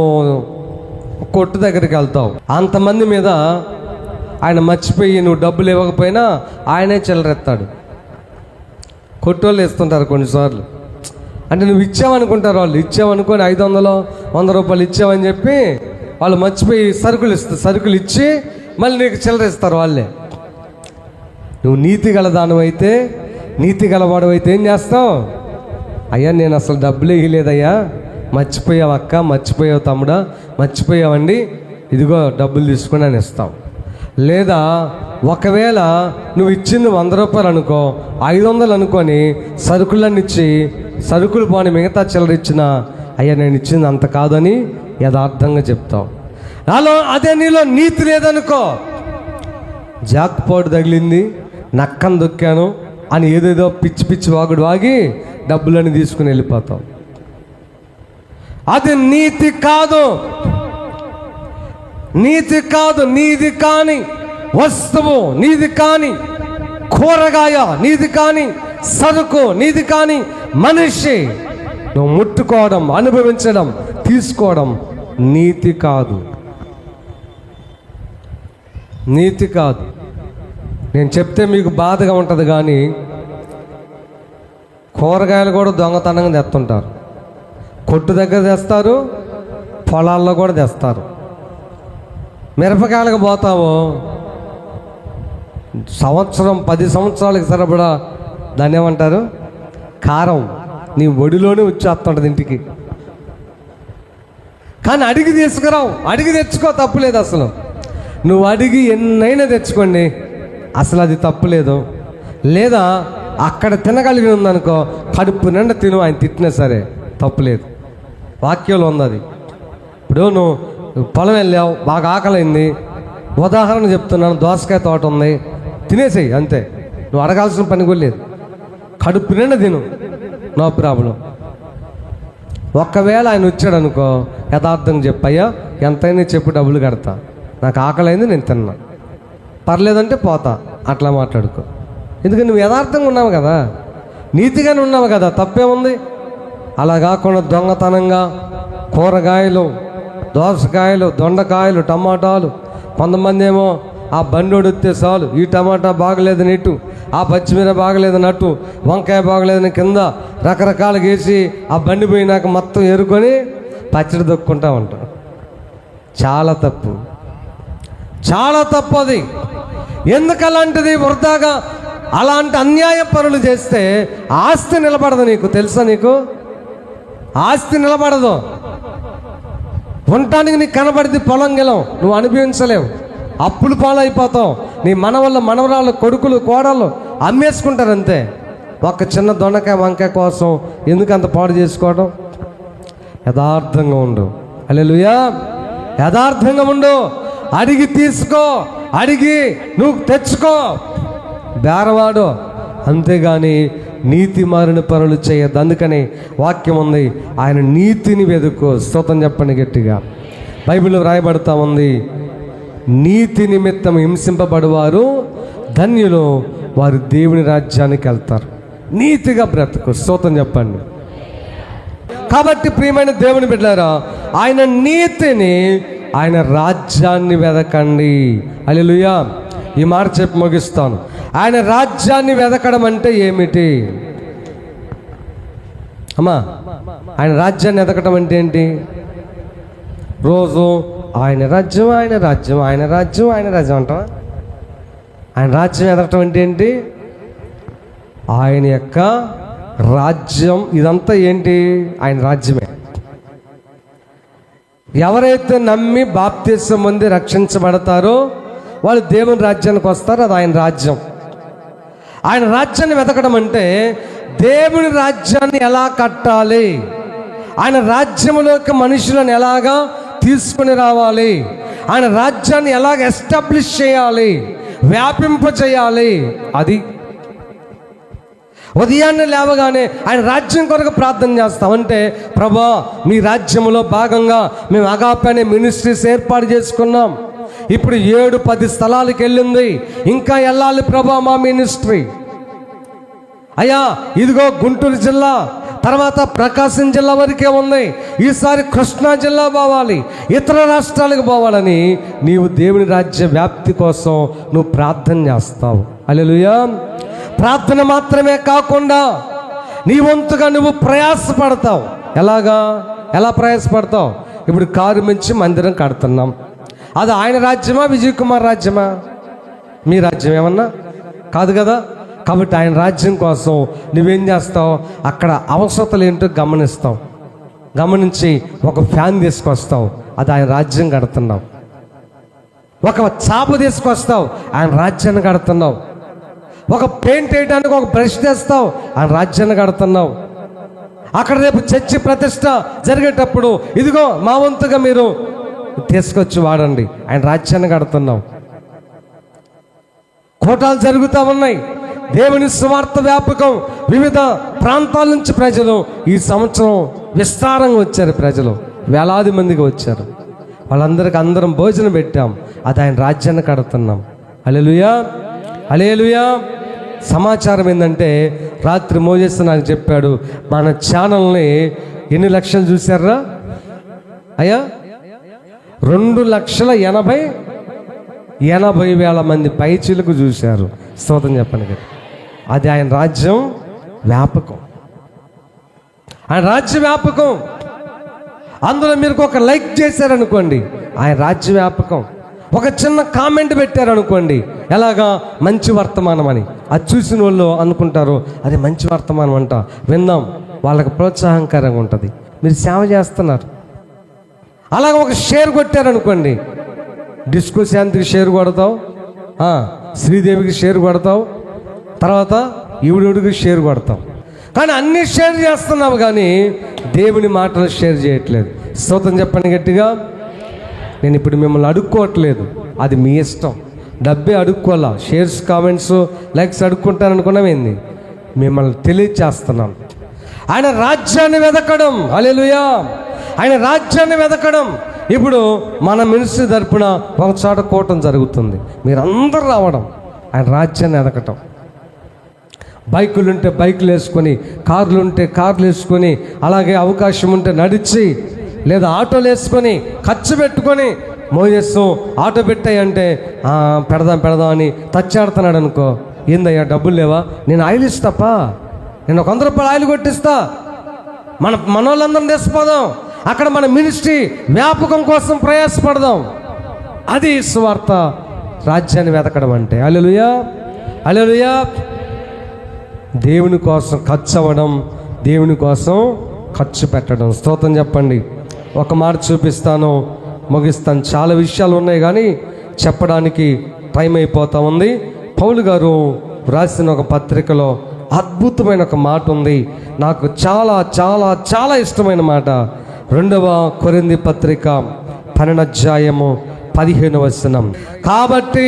కొట్టు దగ్గరికి వెళ్తావు, అంతమంది మీద ఆయన మర్చిపోయి నువ్వు డబ్బులు ఇవ్వకపోయినా ఆయనే చిల్లరెత్తాడు. కొట్టోళ్ళు ఇస్తుంటారు కొన్నిసార్లు. అంటే నువ్వు ఇచ్చావనుకుంటారు, వాళ్ళు ఇచ్చావనుకొని 500 100 రూపాయలు ఇచ్చావని చెప్పి వాళ్ళు మర్చిపోయి సరుకులు ఇచ్చి మళ్ళీ నీకు చిల్లరిస్తారు వాళ్ళే. నువ్వు నీతి గల దానివైతే, నీతి గలవాడవైతే ఏం చేస్తావు? అయ్యా నేను అసలు డబ్బులు ఇవ్వలేదయ్యా, మర్చిపోయావు అక్క, మర్చిపోయావు తమ్ముడా, మర్చిపోయావండి, ఇదిగో డబ్బులు తీసుకుని అని ఇస్తావు. లేదా ఒకవేళ నువ్వు ఇచ్చింది 100 రూపాయలు అనుకో, 500 అనుకొని సరుకులన్నీ ఇచ్చి సరుకులు పోని మిగతా చిల్లర ఇచ్చిన, అయ్యా నేను ఇచ్చింది అంత కాదని యథార్థంగా చెప్తావు. అదే నీలో నీతి లేదనుకో, జాక్పాటు తగిలింది, నక్కను దొక్కాను అని ఏదేదో పిచ్చి పిచ్చి వాగుడు వాగి డబ్బులని తీసుకుని వెళ్ళిపోతావు. అది నీతి కాదు. నీతి కాదు. నీది కాని వస్తువు, నీది కాని కూరగాయ, నీది కాని సరుకు, నీది కాని మనిషి నువ్వు ముట్టుకోవడం, అనుభవించడం, తీసుకోవడం నీతి కాదు. నీతి కాదు. నేను చెప్తే మీకు బాధగా ఉంటుంది, కానీ కూరగాయలు కూడా దొంగతనంగా తెస్తుంటారు. కొట్టు దగ్గర తెస్తారు, పొలాల్లో కూడా తెస్తారు. మిరపకాయలకు పోతావు, సంవత్సరం 10 సంవత్సరాలకు సరిపడా దాన్ని ఏమంటారు, కారం నీ ఒడిలోనే వచ్చేస్తుంటుంది ఇంటికి. కానీ అడిగి తీసుకురావు, అడిగి తెచ్చుకో, తప్పులేదు. అసలు నువ్వు అడిగి ఎన్నైనా తెచ్చుకోండి, అసలు అది తప్పులేదు. లేదా అక్కడ తినగలిగి ఉందనుకో, కడుపు నిండా తిను, ఆయన తిట్టినా సరే తప్పులేదు. వాక్యంలో ఉంది అది. ఇప్పుడు నువ్వు పొలం వెళ్ళావు, బాగా ఆకలింది, ఉదాహరణ చెప్తున్నాను, దోసకాయ తోట ఉంది, తినేసేయి అంతే, నువ్వు అడగాల్సిన పని కూడా లేదు. కడుపు నిండా తిను, నో ప్రాబ్లం. ఒక్కవేళ ఆయన వచ్చాడు అనుకో, యథార్థంగా చెప్పయ్యా ఎంతైనా చెప్పు, డబ్బులు కడతా, నాకు ఆకలైంది, నేను తిన్నా, పర్లేదంటే పోతా, అట్లా మాట్లాడుకో. ఎందుకంటే నువ్వు యథార్థంగా ఉన్నావు కదా, నీతిగానే ఉన్నావు కదా, తప్పేముంది? అలా కాకుండా దొంగతనంగా కూరగాయలు, దోసకాయలు, దొండకాయలు, టమాటాలు, కొంతమంది ఏమో ఆ బండోడు వస్తే చాలు, ఈ టమాటా బాగలేదని ఇటు, ఆ పచ్చిమిర బాగలేదని అటు, వంకాయ బాగలేదని కింద రకరకాలుగా వేసి ఆ బండి పోయినాక మొత్తం ఎరుకొని పచ్చడి దొక్కుంటా ఉంటాం. చాలా తప్పు, చాలా తప్పు అది. ఎందుకు అలాంటిది? వృధాగా అలాంటి అన్యాయ పనులు చేస్తే ఆస్తి నిలబడదు. నీకు తెలుసా? నీకు ఆస్తి నిలబడదు. ఉండటానికి నీకు కనబడితే పొలం గెలం, నువ్వు అనుభవించలేవు, అప్పులు పాలైపోతావు. నీ మనవరాళ్ళు, కొడుకులు, కోడళ్ళు అమ్మేసుకుంటారు అంతే. ఒక చిన్న దొండకాయ వంకాయ కోసం ఎందుకు అంత పాడు చేసుకోవడం? యథార్థంగా ఉండు. హల్లెలూయా. యథార్థంగా ఉండు. అడిగి తీసుకో, అడిగి నువ్వు తెచ్చుకో, బేరవాడు. అంతేగాని నీతి మారిన పనులు చేయొద్దు. అందుకని వాక్యం ఉంది, ఆయన నీతిని వెతుక్కో. స్తోత్రం చెప్పండి గట్టిగా. బైబిల్లో వ్రాయబడతా ఉంది, నీతి నిమిత్తం హింసింపబడువారు ధన్యులు, వారు దేవుని రాజ్యానికి వెళ్తారు. నీతిగా బ్రతుకు. స్తోత్రం చెప్పండి. కాబట్టి ప్రియమైన దేవుని బిడ్డలారా, ఆయన నీతిని, ఆయన రాజ్యాన్ని వెదకండి. హల్లెలూయా. ఈ మాట చెప్పి ముగిస్తాను. ఆయన రాజ్యాన్ని వెదకడం అంటే ఏమిటి అమ్మా? ఆయన రాజ్యాన్ని వెదకడం అంటే ఏంటి? రోజు ఆయన రాజ్యం, ఆయన రాజ్యం, ఆయన రాజ్యం, ఆయన రాజ్యం అంటావా? ఆయన రాజ్యం వెదకడం అంటే ఏంటి? ఆయన యొక్క రాజ్యం ఇదంతా ఏంటి? ఆయన రాజ్యమే. ఎవరైతే నమ్మి బాప్తిసం పొంది రక్షించబడతారో వాళ్ళు దేవుని రాజ్యానికి వస్తారు. అది ఆయన రాజ్యం. ఆయన రాజ్యాన్ని వెతకడం అంటే దేవుని రాజ్యాన్ని ఎలా కట్టాలి, ఆయన రాజ్యంలోకి మనుషులను ఎలాగా తీసుకుని రావాలి, ఆయన రాజ్యాన్ని ఎలాగ ఎస్టాబ్లిష్ చేయాలి, వ్యాపింపచేయాలి. అది ఉదయాన్నే లేవగానే ఆయన రాజ్యం కొరకు ప్రార్థన చేస్తాం. అంటే ప్రభా, మీ రాజ్యంలో భాగంగా మేము అగాపే అనే మినిస్ట్రీస్ ఏర్పాటు చేసుకున్నాం. ఇప్పుడు 7-10 స్థలాలకు వెళ్ళింది. ఇంకా వెళ్ళాలి ప్రభా మా మినిస్ట్రీ. అయ్యా ఇదిగో గుంటూరు జిల్లా, తర్వాత ప్రకాశం జిల్లా వరకే ఉంది. ఈసారి కృష్ణా జిల్లా పోవాలి, ఇతర రాష్ట్రాలకు పోవాలని నీవు దేవుని రాజ్య వ్యాప్తి కోసం నువ్వు ప్రార్థన చేస్తావు. హల్లెలూయా. ప్రార్థన మాత్రమే కాకుండా నీ వంతుగా నువ్వు ప్రయాసపడతావు. ఎలా ప్రయాసపడతావు? ఇప్పుడు కారు మంచి మందిరం కడుతున్నాం. అది ఆయన రాజ్యమా, విజయ్ కుమార్ రాజ్యమా? మీ రాజ్యం ఏమన్నా కాదు కదా. కాబట్టి ఆయన రాజ్యం కోసం నువ్వేం చేస్తావు? అక్కడ అవసరతలు ఏంటో గమనిస్తావు. గమనించి ఒక ఫ్యాన్ తీసుకొస్తావు, అది ఆయన రాజ్యం కడుతున్నావు. ఒక చాప తీసుకొస్తావు, ఆయన రాజ్యాన్ని కడుతున్నావు. ఒక పెయింట్ వేయడానికి ఒక బ్రష్ తెస్తావు, ఆయన రాజ్యాన్ని కడుతున్నావు. అక్కడ రేపు చర్చి ప్రతిష్ట జరిగేటప్పుడు ఇదిగో మా వంతుగా మీరు తీసుకొచ్చి వాడండి, ఆయన రాజ్యాన్ని కడుతున్నావు. కోటాలు జరుగుతూ ఉన్నాయి. దేవుని సువార్త వ్యాపకం. వివిధ ప్రాంతాల నుంచి ప్రజలు ఈ సంవత్సరం విస్తారంగా వచ్చారు. ప్రజలు వేలాది మందిగా వచ్చారు. వాళ్ళందరికీ అందరం భోజనం పెట్టాం. అది ఆయన రాజ్యాన్ని కడుతున్నాం. హల్లెలూయా, హల్లెలూయా. సమాచారం ఏంటంటే రాత్రి మోజెస్ నాకు చెప్పాడు, మన ఛానల్ని ఎన్ని లక్షలు చూశారా అయ్యా? 2,80,000 మంది పైచీలకు చూశారు. స్తోత్రం చెప్పండి కదా. అది ఆయన రాజ్యం వ్యాపకం. ఆయన రాజ్య వ్యాపకం. అందులో మీరు ఒక లైక్ చేశారనుకోండి, ఆయన రాజ్య వ్యాపకం. ఒక చిన్న కామెంట్ పెట్టారనుకోండి, ఎలాగా మంచి వర్తమానం అని, అది చూసిన వాళ్ళు అనుకుంటారు అది మంచి వర్తమానం అంట, విందాం, వాళ్ళకి ప్రోత్సాహకరంగా ఉంటుంది. మీరు సేవ చేస్తున్నారు. అలాగ ఒక షేర్ కొట్టారనుకోండి, డిస్కో శాంతికి షేర్ కొడతావు, శ్రీదేవికి షేర్ కొడతావు, తర్వాత ఈవిడికి షేర్ కొడతావు. కానీ అన్నీ షేర్ చేస్తున్నావు, కానీ దేవుని మాటలు షేర్ చేయట్లేదు. స్తోత్రం చెప్పండి గట్టిగా. నేను ఇప్పుడు మిమ్మల్ని అడుక్కోవట్లేదు, అది మీ ఇష్టం. డబ్బే అడుక్కోవాలా, షేర్స్ కామెంట్స్ లైక్స్ అడుక్కుంటాను అనుకున్నామేంది? మిమ్మల్ని తెలియచేస్తున్నాను. ఆయన రాజ్యాన్ని వెతకడం. హల్లెలూయా. ఆయన రాజ్యాన్ని వెతకడం. ఇప్పుడు మన మినిస్ట్రీ తరపున ఒక చోట కూటం జరుగుతుంది. మీరందరూ రావడం, ఆయన రాజ్యాన్ని వెతకటం. బైకులు ఉంటే బైకులు వేసుకొని, కార్లు ఉంటే కార్లు వేసుకొని, అలాగే అవకాశం ఉంటే నడిచి, లేదా ఆటోలు వేసుకొని ఖర్చు పెట్టుకొని, మోజెస్సు ఆటో పెట్టాయంటే పెడదాం అని తచ్చాడుతున్నాడు అనుకో. ఏందయ్యా డబ్బులు లేవా? నేను ఆయిల్ ఇస్తాపా, నేను 100 రూపాయలు ఆయిల్ కొట్టిస్తా, మనోళ్ళందరం తెచ్చిపోదాం, అక్కడ మన మినిస్ట్రీ వ్యాపకం కోసం ప్రయాసపడదాం. అది సువార్త రాజ్యాన్ని వెతకడం అంటే. హల్లెలూయా, హల్లెలూయా. దేవుని కోసం ఖర్చు అవ్వడం, దేవుని కోసం ఖర్చు పెట్టడం. స్తోత్రం చెప్పండి. ఒక మాట చూపిస్తాను, ముగిస్తాను. చాలా విషయాలు ఉన్నాయి కానీ చెప్పడానికి టైం అయిపోతా ఉంది. పౌలు గారు రాసిన ఒక పత్రికలో అద్భుతమైన ఒక మాట ఉంది, నాకు చాలా చాలా చాలా ఇష్టమైన మాట. 2వ కొరింథీ పత్రిక 12:15. కాబట్టి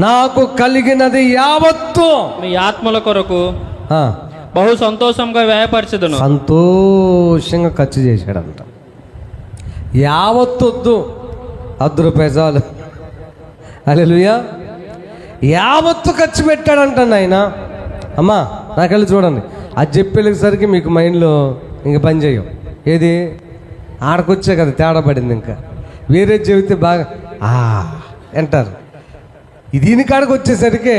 నాకు కలిగినది యావత్తు మీ ఆత్మల కొరకు బహు సంతోషంగా వ్యయపరచదును. సంతోషంగా ఖర్చు చేశాడంట. యావత్తొద్దు, 10 రూపాయలు చాలు. హల్లెలూయా. యావత్తు ఖర్చు పెట్టాడంట ఆయన. అమ్మా నాకెళ్ళి చూడండి, అది చెప్పేసరికి మీకు మైండ్లో ఇంక పని చేయవు. ఏది ఆడకొచ్చే కదా తేడా పడింది. ఇంకా వేరే చెబితే బాగా అంటారు. దీని కాడికి వచ్చేసరికి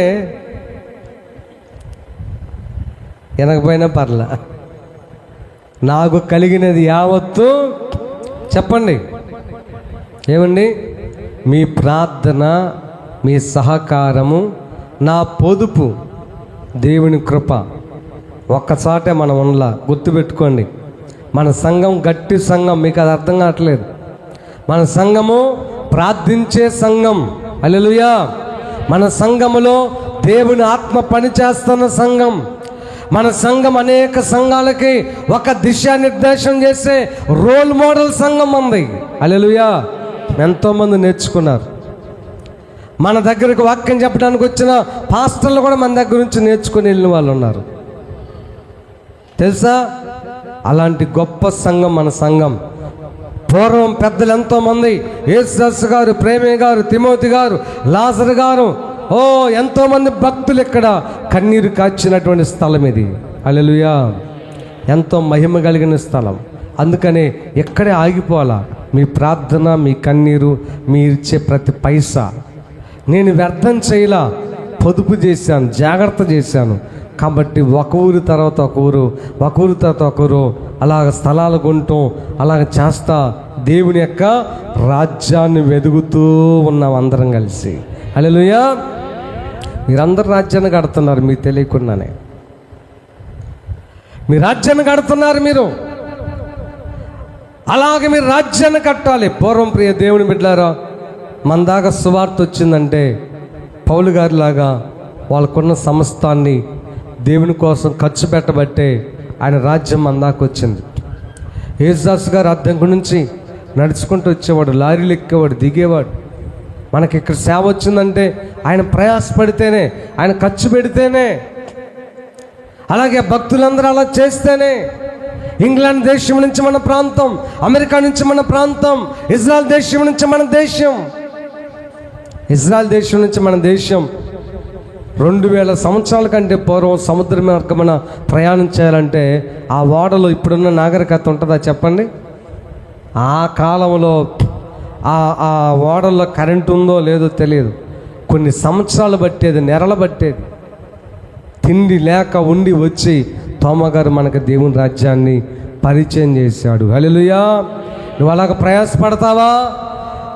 వెనకపోయినా పర్లా. నాకు కలిగినది యావత్తు చెప్పండి. ఏమండి? మీ ప్రార్థన, మీ సహకారము, నా పొదుపు, దేవుని కృప ఒక్కసాటే మనం ఉండలా. గుర్తుపెట్టుకోండి, మన సంఘం గట్టి సంఘం. మీకు అది అర్థం కావట్లేదు. మన సంఘము ప్రార్థించే సంఘం. హల్లెలూయా. మన సంఘములో దేవుని ఆత్మ పనిచేస్తున్న సంఘం. మన సంఘం అనేక సంఘాలకి ఒక దిశానిర్దేశం చేసే రోల్ మోడల్ సంఘం ఉంది. హల్లెలూయా. ఎంతోమంది నేర్చుకున్నారు. మన దగ్గరకు వాక్యం చెప్పడానికి వచ్చిన పాస్టర్లు కూడా మన దగ్గర నుంచి నేర్చుకుని వెళ్ళిన వాళ్ళు ఉన్నారు, తెలుసా? అలాంటి గొప్ప సంఘం మన సంఘం. పూర్వం పెద్దలు ఎంతోమంది, యేసుదాసు గారు, ప్రేమే గారు, తిమోతి గారు, లాజరు గారు, ఎంతోమంది భక్తులు ఇక్కడ కన్నీరు కాచినటువంటి స్థలం ఇది. హల్లెలూయా. ఎంతో మహిమ కలిగిన స్థలం. అందుకనే ఎక్కడే ఆగిపోవాలా. మీ ప్రార్థన, మీ కన్నీరు, మీరు ఇచ్చే ప్రతి పైసా నేను వ్యర్థం చేయలా, పొదుపు చేశాను, జాగ్రత్త చేశాను. కాబట్టి ఒక ఊరు తర్వాత ఒక ఊరు, ఒక ఊరు తర్వాత ఒక ఊరు, అలాగ స్థలాలు కొంటాం, అలాగ చేస్తా దేవుని యొక్క రాజ్యాన్ని వెదుగుతూ ఉన్నాం అందరం కలిసి. హల్లెలూయా. మీరందరూ రాజ్యాన్ని కడుతున్నారు మీకు తెలియకుండానే. మీ రాజ్యాన్ని కడుతున్నారు మీరు. అలాగే మీరు రాజ్యాన్ని కట్టాలి. పూర్వం ప్రియ దేవుని బిడ్డలారా, మన దాకా సువార్త వచ్చిందంటే పౌలు గారిలాగా వాళ్ళకున్న సమస్తాన్ని దేవుని కోసం ఖర్చు పెట్టబట్టే ఆయన రాజ్యం మన దాకా వచ్చింది. యేసుదాసు గారు అద్దెంకు నుంచి నడుచుకుంటూ వచ్చేవాడు, లారీలు ఎక్కేవాడు, దిగేవాడు. మనకి ఇక్కడ సేవ వచ్చిందంటే ఆయన ప్రయాసపడితేనే, ఆయన ఖర్చు పెడితేనే, అలాగే భక్తులందరూ అలా చేస్తేనే. ఇంగ్లాండ్ దేశం నుంచి మన ప్రాంతం, అమెరికా నుంచి మన ప్రాంతం, ఇజ్రాయెల్ దేశం నుంచి మన దేశం, ఇజ్రాయెల్ దేశం నుంచి మన దేశం 2000 సంవత్సరాల కంటే పూర్వం సముద్ర మార్గమున ప్రయాణం చేయాలంటే ఆ ఓడలో ఇప్పుడున్న నాగరికత ఉంటుందా చెప్పండి? ఆ కాలంలో ఆ ఓడల్లో కరెంటు ఉందో లేదో తెలియదు. కొన్ని సంవత్సరాలు పట్టేది, నెరలు పట్టేది. తిండి లేక ఉండి వచ్చి తోమగారు మనకు దేవుని రాజ్యాన్ని పరిచయం చేశాడు. హల్లెలూయా. నువ్వు అలాగ ప్రయాసపడతావా?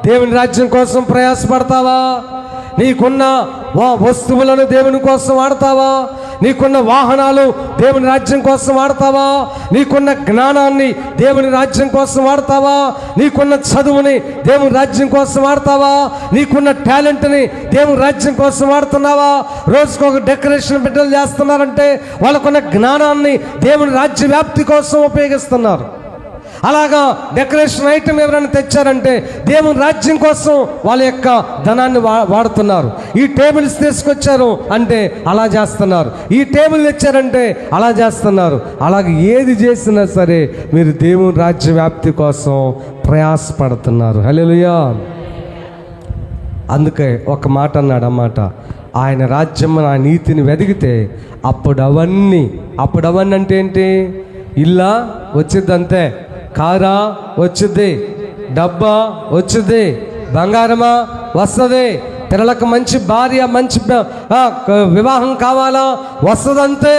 దేవుని రాజ్యం కోసం ప్రయాసపడతావా? నీకున్న వస్తువులను దేవుని కోసం వాడతావా? నీకున్న వాహనాలు దేవుని రాజ్యం కోసం వాడతావా? నీకున్న జ్ఞానాన్ని దేవుని రాజ్యం కోసం వాడతావా? నీకున్న చదువుని దేవుని రాజ్యం కోసం వాడతావా? నీకున్న టాలెంట్ని దేవుని రాజ్యం కోసం వాడుతున్నావా? రోజుకొక డెకరేషన్ బిడ్డలు చేస్తున్నారంటే వాళ్ళకున్న జ్ఞానాన్ని దేవుని రాజ్య వ్యాప్తి కోసం ఉపయోగిస్తున్నారు. అలాగా డెకరేషన్ ఐటమ్ ఎవరైనా తెచ్చారంటే దేవుని రాజ్యం కోసం వాళ్ళ యొక్క ధనాన్ని వాడుతున్నారు. ఈ టేబుల్స్ తీసుకొచ్చారు అంటే అలా చేస్తున్నారు, ఈ టేబుల్ తెచ్చారంటే అలా చేస్తున్నారు. అలాగే ఏది చేసినా సరే మీరు దేవుని రాజ్య వ్యాప్తి కోసం ప్రయాసపడుతున్నారు. హల్లెలూయా. అందుకే ఒక మాట అన్నాడు అన్నమాట, ఆయన రాజ్యం, ఆ నీతిని వెదిగితే అప్పుడు అవన్నీ అంటే ఏంటి? ఇల్లా వచ్చింది అంతే, కారా వచ్చింది, డబ్బా వచ్చింది, బంగారమా వస్తుంది, పిల్లలకు మంచి భార్య, మంచి వివాహం కావాలా వస్తుందంతే,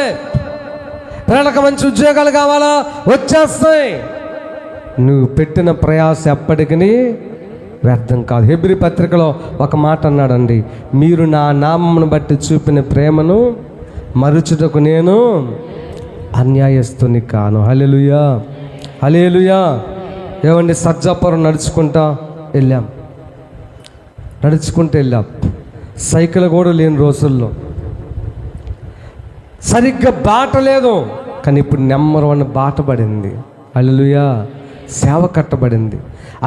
పిల్లలకు మంచి ఉద్యోగాలు కావాలా వచ్చేస్తాయి. నువ్వు పెట్టిన ప్రయాస ఎప్పటికీ వ్యర్థం కాదు. హెబ్రీ పత్రికలో ఒక మాట అన్నాడండి, మీరు నా నామమును బట్టి చూపిన ప్రేమను మరుచుటకు నేను అన్యాయస్తుని కాను. హల్లెలూయా. హల్లెలూయా. ఏమండి, సజ్జాపురం నడుచుకుంటూ వెళ్ళాం, సైకిల్ కూడా లేని రోజుల్లో, సరిగ్గా బాట లేదు. కానీ ఇప్పుడు నెంబర్ 1 బాట పడింది. హల్లెలూయా. సేవ కట్టబడింది.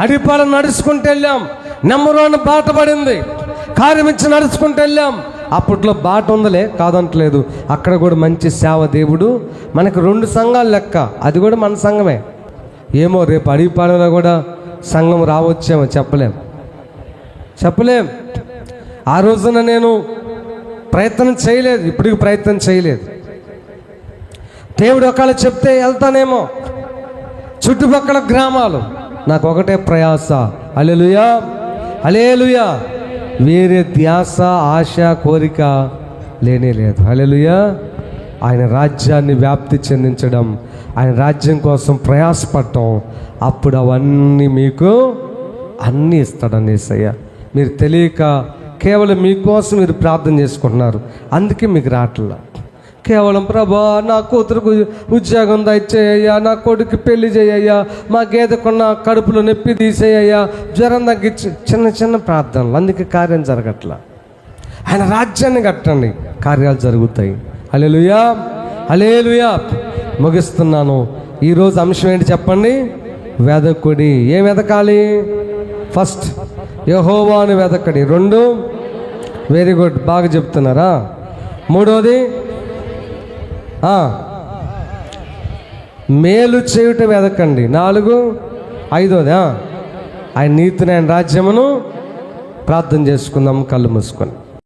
అడిపాల నడుచుకుంటూ వెళ్ళాం, నెంబర్ 1 బాట పడింది. కార్యమిచ్చి నడుచుకుంటూ వెళ్ళాం. అప్పట్లో బాట ఉందలే కాదంటలేదు, అక్కడ కూడా మంచి సేవ. దేవుడు మనకు 2 సంఘాలు లెక్క, అది కూడా మన సంఘమే. ఏమో రేపు అడిపాలలో కూడా సంఘం రావచ్చేమో, చెప్పలేం. ఆ రోజున నేను ప్రయత్నం చేయలేదు, ఇప్పటికి ప్రయత్నం చేయలేదు. దేవుడు ఒకవేళ చెప్తే వెళ్తానేమో. చుట్టుపక్కల గ్రామాలు, నాకు ఒకటే ప్రయాస. హల్లెలూయా, హల్లెలూయా. వేరే ధ్యాస, ఆశ, కోరిక లేనే లేదు. హల్లెలూయా. ఆయన రాజ్యాన్ని వ్యాప్తి చెందించడం, ఆయన రాజ్యం కోసం ప్రయాసపడటం, అప్పుడు అవన్నీ మీకు అన్నీ ఇస్తాడని యేసయ్య. మీరు తెలియక కేవలం మీకోసం మీరు ప్రార్థన చేసుకుంటున్నారు, అందుకే మీకు రావట్లా. కేవలం ప్రభా నా కూతురుకు ఉద్యోగం దయచేయ్యా, నా కొడుకు పెళ్లి చేయ్యా, మా గేదెకున్న కడుపులో నొప్పి తీసేయ్యా, జ్వరం తగ్గించి చిన్న చిన్న ప్రార్థనలు. అందుకే కార్యం జరగట్లా. ఆయన రాజ్యాన్ని కట్టండి, కార్యాలు జరుగుతాయి. హల్లెలూయా, హల్లెలూయా. ముగిస్తున్నాను. ఈరోజు అంశం ఏంటి చెప్పండి? వెదకుడి. ఏం వెదకాలి? ఫస్ట్ యెహోవాను వెదకడి. 2 వెరీ గుడ్, బాగా చెప్తున్నారా. 3వది మేలు చేయుట వెదకండి. 4, 5వది ఆయన నీతిని, ఆయన రాజ్యమును. ప్రార్థన చేసుకుందాం కళ్ళు మూసుకొని.